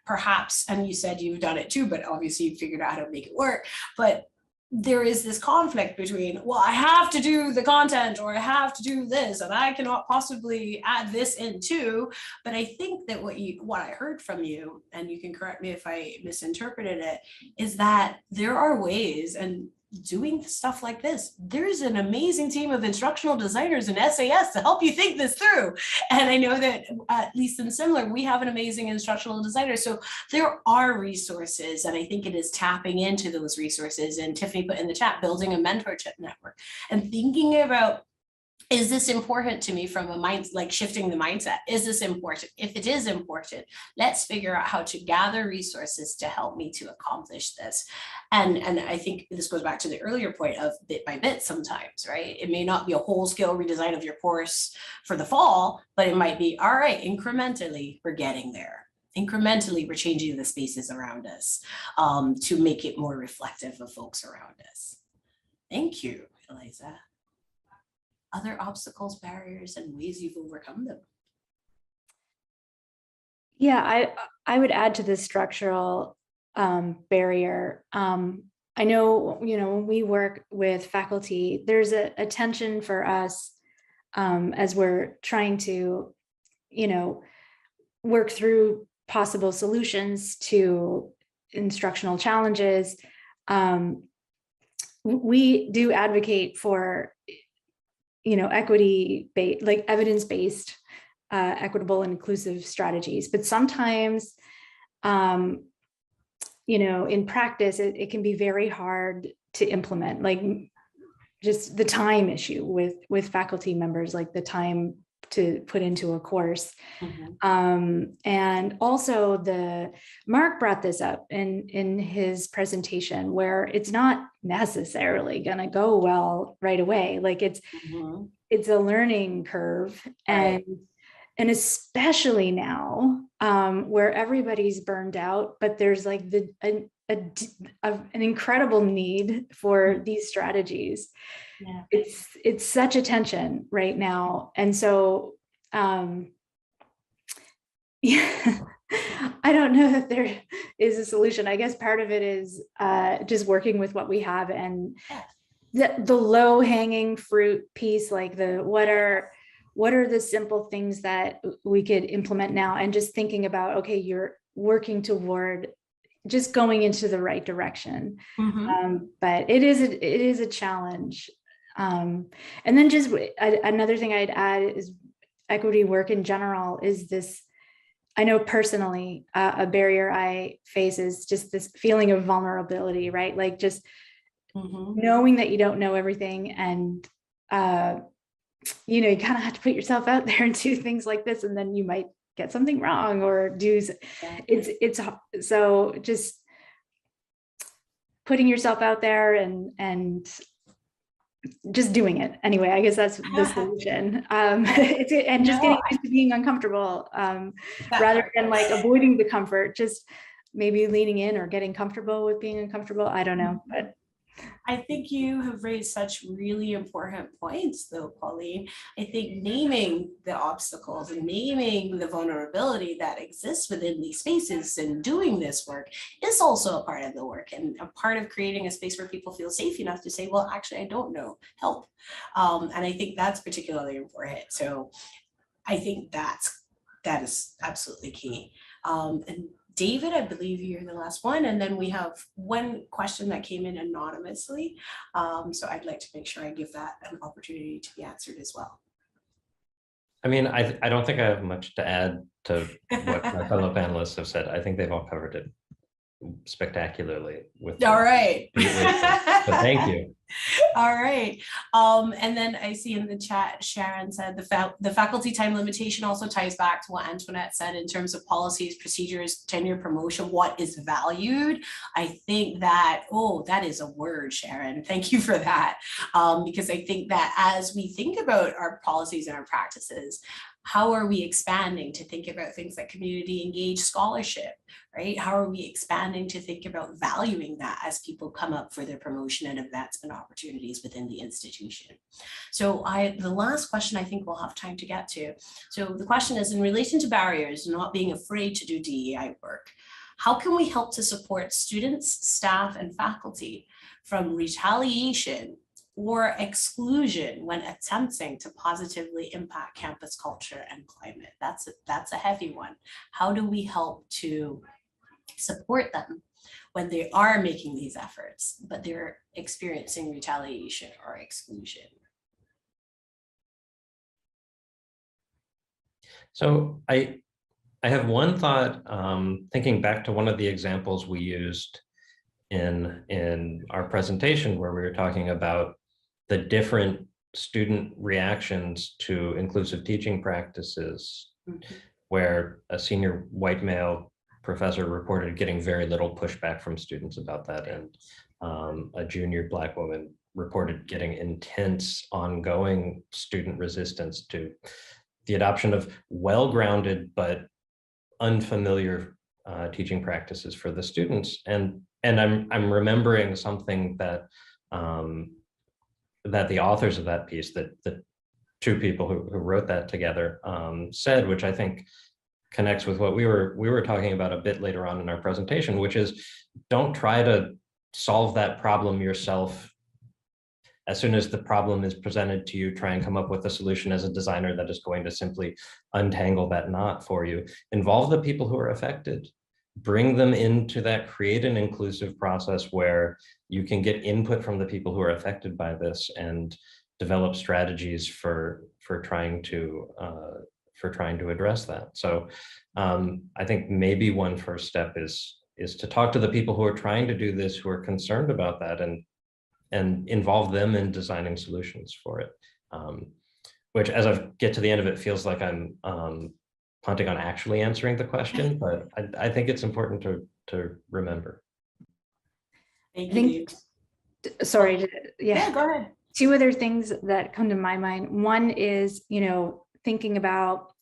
[SPEAKER 2] perhaps, and you said you've done it too, but obviously you figured out how to make it work, but there is this conflict between, well, I have to do the content or I have to do this and I cannot possibly add this in too. But I think that what I heard from you, and you can correct me if I misinterpreted it, is that there are ways, and doing stuff like this, there's an amazing team of instructional designers and SAS to help you think this through. And I know that at least in Similar, we have an amazing instructional designer. So there are resources, and I think it is tapping into those resources. And Tiffany put in the chat, building a mentorship network and thinking about, is this important to me from a mind, like shifting the mindset? Is this important? If it is important, let's figure out how to gather resources to help me to accomplish this. And I think this goes back to the earlier point of bit by bit sometimes, right? It may not be a whole scale redesign of your course for the fall, but it might be, all right, incrementally, we're getting there. Incrementally, we're changing the spaces around us to make it more reflective of folks around us. Thank you, Eliza. Other obstacles, barriers, and ways you've overcome them.
[SPEAKER 4] Yeah, I would add to this structural barrier. I know, when we work with faculty, there's a tension for us as we're trying to, work through possible solutions to instructional challenges. We do advocate for equity-based, like evidence-based, equitable and inclusive strategies. But sometimes, in practice, it can be very hard to implement, like just the time issue with faculty members, like the time to put into a course. And also Mark brought this up in his presentation, where it's not necessarily going to go well right away. Like it's a learning curve.
[SPEAKER 2] Right.
[SPEAKER 4] And especially now where everybody's burned out, but there's like an incredible need for these strategies.
[SPEAKER 2] Yeah.
[SPEAKER 4] It's such a tension right now. And so, yeah, I don't know that there is a solution. I guess part of it is just working with what we have, and the low hanging fruit piece, like what are the simple things that we could implement now, and just thinking about, okay, you're working toward just going into the right direction. But it is a challenge. And then just another thing I'd add is equity work in general is this, I know personally, a barrier I face is just this feeling of vulnerability, right? Like just knowing that you don't know everything, and you kind of have to put yourself out there and do things like this, and then you might get something wrong or do it's so just putting yourself out there and just doing it anyway. I guess that's the solution. And just getting used to being uncomfortable rather than like avoiding the comfort, just maybe leaning in or getting comfortable with being uncomfortable. I don't know, but
[SPEAKER 2] I think you have raised such really important points though, Pauline. I think naming the obstacles and naming the vulnerability that exists within these spaces and doing this work is also a part of the work, and a part of creating a space where people feel safe enough to say, well, actually, I don't know, help. And I think that's particularly important. So I think that is absolutely key. And David, I believe you're the last one, and then we have one question that came in anonymously. So I'd like to make sure I give that an opportunity to be answered as well.
[SPEAKER 3] I mean, I don't think I have much to add to what my fellow panelists have said. I think they've all covered it spectacularly.
[SPEAKER 2] All right.
[SPEAKER 3] So thank you.
[SPEAKER 2] All right. And then I see in the chat, Sharon said the faculty time limitation also ties back to what Antoinette said in terms of policies, procedures, tenure, promotion, what is valued. I think that, that is a word, Sharon. Thank you for that. Because I think that as we think about our policies and our practices, how are we expanding to think about things like community engaged scholarship, right? How are we expanding to think about valuing that as people come up for their promotion and advancement opportunities within the institution? So the last question I think we'll have time to get to. So the question is, in relation to barriers, not being afraid to do DEI work, how can we help to support students, staff, and faculty from retaliation or exclusion when attempting to positively impact campus culture and climate? That's a heavy one. How do we help to support them when they are making these efforts, but they're experiencing retaliation or exclusion?
[SPEAKER 3] So I have one thought, thinking back to one of the examples we used in our presentation, where we were talking about the different student reactions to inclusive teaching practices, where a senior white male professor reported getting very little pushback from students about that, and a junior Black woman reported getting intense, ongoing student resistance to the adoption of well-grounded but unfamiliar teaching practices for the students. And I'm remembering something that that the authors of that piece, that the two people who wrote that together, said, which I think connects with what we were talking about a bit later on in our presentation, which is, don't try to solve that problem yourself. As soon as the problem is presented to you, try and come up with a solution as a designer that is going to simply untangle that knot for you. Involve the people who are affected. Bring them into that, create an inclusive process where you can get input from the people who are affected by this and develop strategies for trying to address that. So I think maybe one first step is to talk to the people who are trying to do this, who are concerned about that, and involve them in designing solutions for it. Which, as I get to the end of it, feels like I'm punting on actually answering the question, but I think it's important to remember.
[SPEAKER 2] Thank
[SPEAKER 4] I think, sorry,
[SPEAKER 2] Yeah, go ahead.
[SPEAKER 4] Two other things that come to my mind. One is, thinking about,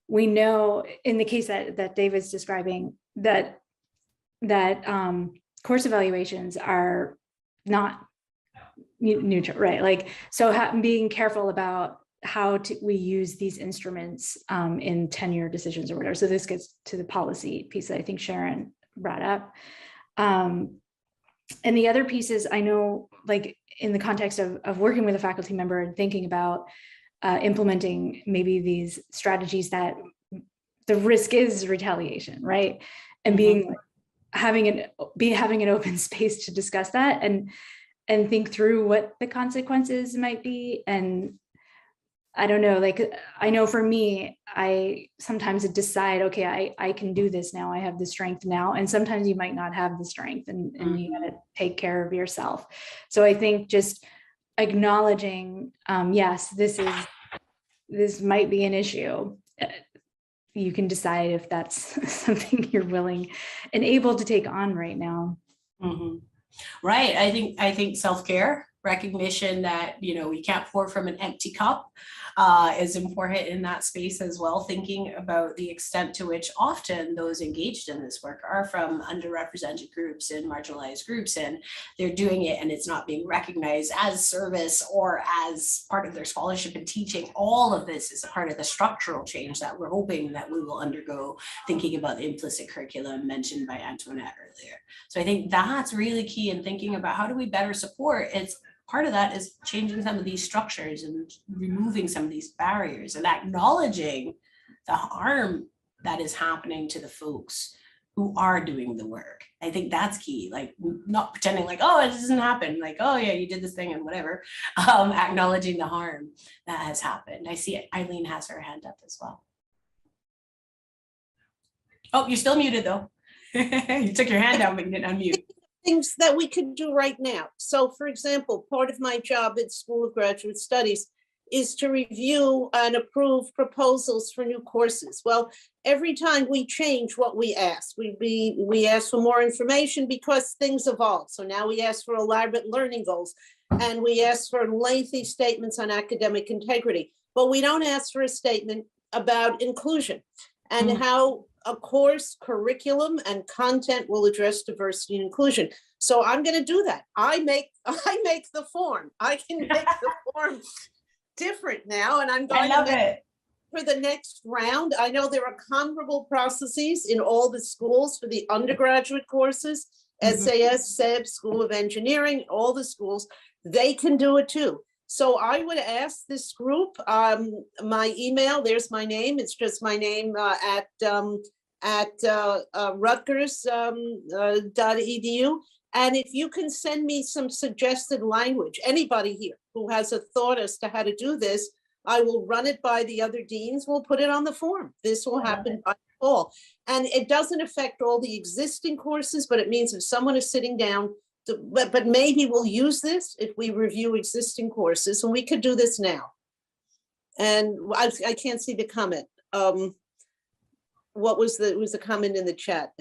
[SPEAKER 4] we know in the case that David's describing, that course evaluations are not neutral, right? Like, so being careful about how we use these instruments in tenure decisions or whatever. So this gets to the policy piece that I think Sharon brought up. And the other piece is, I know, like in the context of working with a faculty member and thinking about implementing maybe these strategies, that the risk is retaliation, right? And having an open space to discuss that and think through what the consequences might be. And I don't know, like, I know for me, I sometimes decide, okay, I can do this now. I have the strength now. And sometimes you might not have the strength, and you got to take care of yourself. So I think just acknowledging, yes, this might be an issue. You can decide if that's something you're willing and able to take on right now.
[SPEAKER 2] Right. I think self-care, recognition that, we can't pour from an empty cup is important in that space as well. Thinking about the extent to which often those engaged in this work are from underrepresented groups and marginalized groups, and they're doing it and it's not being recognized as service or as part of their scholarship and teaching. All of this is a part of the structural change that we're hoping that we will undergo, thinking about the implicit curriculum mentioned by Antoinette earlier. So I think that's really key in thinking about how do we better support. It's part of that is changing some of these structures and removing some of these barriers and acknowledging the harm that is happening to the folks who are doing the work. I think that's key, like not pretending like, oh, it doesn't happen. Like, oh yeah, you did this thing and whatever. Acknowledging the harm that has happened. I see it. Eileen has her hand up as well. Oh, you're still muted though. You took your hand down, but you didn't unmute.
[SPEAKER 7] Things that we could do right now. So for example, part of my job at School of Graduate Studies is to review and approve proposals for new courses. Well, every time we change what we ask, we ask for more information because things evolve. So now we ask for elaborate learning goals and we ask for lengthy statements on academic integrity, but we don't ask for a statement about inclusion and how a course curriculum and content will address diversity and inclusion. So I'm going to do that. I make the form. I can make the form different now, and I'm going to make it for the next round. I know there are comparable processes in all the schools for the undergraduate courses, SAS, SEB, School of Engineering, all the schools. They can do it too. So I would ask this group, my email, there's my name. It's just my name at at Rutgers.edu. And if you can send me some suggested language, anybody here who has a thought as to how to do this, I will run it by the other deans. We'll put it on the form. This will happen by fall. And it doesn't affect all the existing courses, but it means if someone is sitting down, but maybe we'll use this if we review existing courses, and we could do this now. And I can't see the comment. What was the comment in the chat?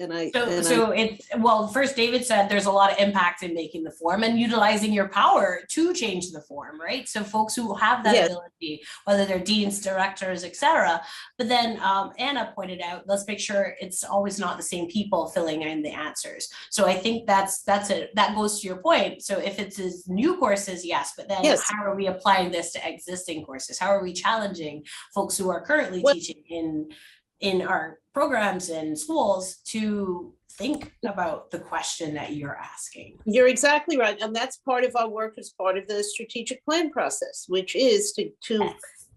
[SPEAKER 2] Well, first David said there's a lot of impact in making the form and utilizing your power to change the form, right? So folks who have that ability, whether they're deans, directors, etc. But then Anna pointed out, let's make sure it's always not the same people filling in the answers. So I think that goes to your point. So if it's new courses, yes, but then how are we applying this to existing courses? How are we challenging folks who are currently teaching in our programs and schools to think about the question that you're asking?
[SPEAKER 7] You're exactly right. And that's part of our work as part of the strategic plan process, which is to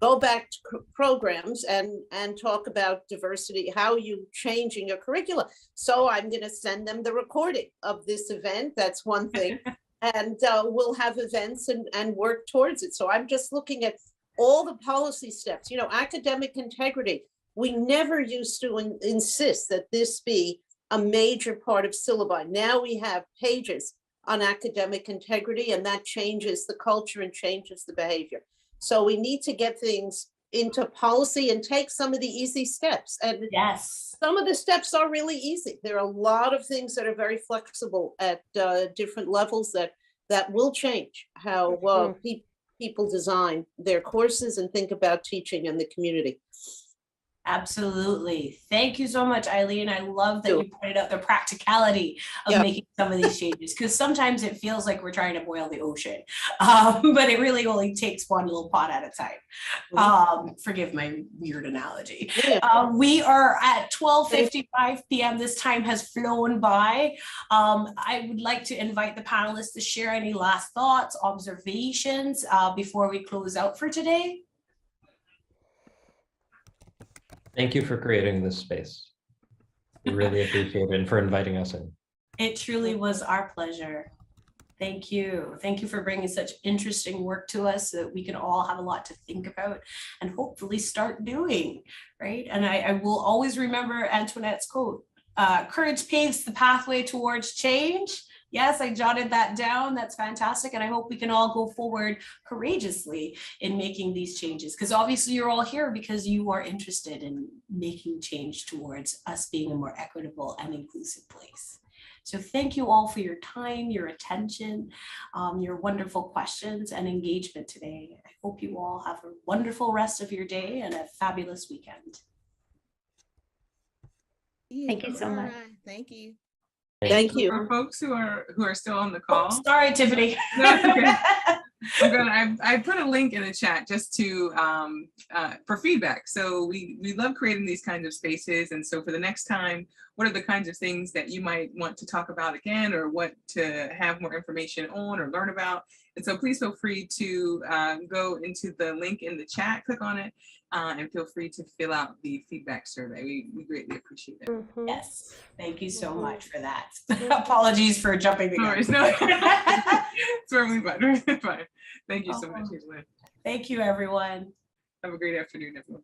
[SPEAKER 7] go back to programs and talk about diversity, how you changing your curricula. So I'm going to send them the recording of this event. That's one thing. And we'll have events and work towards it. So I'm just looking at all the policy steps, academic integrity. We never used to insist that this be a major part of syllabi. Now we have pages on academic integrity, and that changes the culture and changes the behavior. So we need to get things into policy and take some of the easy steps. And some of the steps are really easy. There are a lot of things that are very flexible at different levels that will change how people design their courses and think about teaching in the community.
[SPEAKER 2] Absolutely. Thank you so much, Eileen. I love that you pointed out the practicality of making some of these changes, because sometimes it feels like we're trying to boil the ocean, but it really only takes one little pot at a time. Forgive my weird analogy. We are at 12:55 p.m. This time has flown by. I would like to invite the panelists to share any last thoughts, observations before we close out for today.
[SPEAKER 3] Thank you for creating this space. We really appreciate it and for inviting us in.
[SPEAKER 2] It truly was our pleasure. Thank you. Thank you for bringing such interesting work to us so that we can all have a lot to think about and hopefully start doing, right? And I will always remember Antoinette's quote, courage paves the pathway towards change. Yes, I jotted that down. That's fantastic. And I hope we can all go forward courageously in making these changes, because obviously you're all here because you are interested in making change towards us being a more equitable and inclusive place. So thank you all for your time, your attention, your wonderful questions and engagement today. I hope you all have a wonderful rest of your day and a fabulous weekend.
[SPEAKER 4] Thank you so much.
[SPEAKER 8] Thank you.
[SPEAKER 7] Thank you.
[SPEAKER 1] For folks who are still on the call.
[SPEAKER 2] Oh, sorry, Tiffany.
[SPEAKER 1] No, okay. I put a link in the chat just to for feedback. So we love creating these kinds of spaces. And so for the next time, what are the kinds of things that you might want to talk about again, or what to have more information on or learn about? And so please feel free to go into the link in the chat, click on it, and feel free to fill out the feedback survey. We greatly appreciate it.
[SPEAKER 2] Yes, thank you so much for that. Apologies for jumping the gun.
[SPEAKER 1] No, it's perfectly fine. Fine. Thank you so much, Hazel-Anne.
[SPEAKER 2] Thank you, everyone.
[SPEAKER 1] Have a great afternoon, everyone.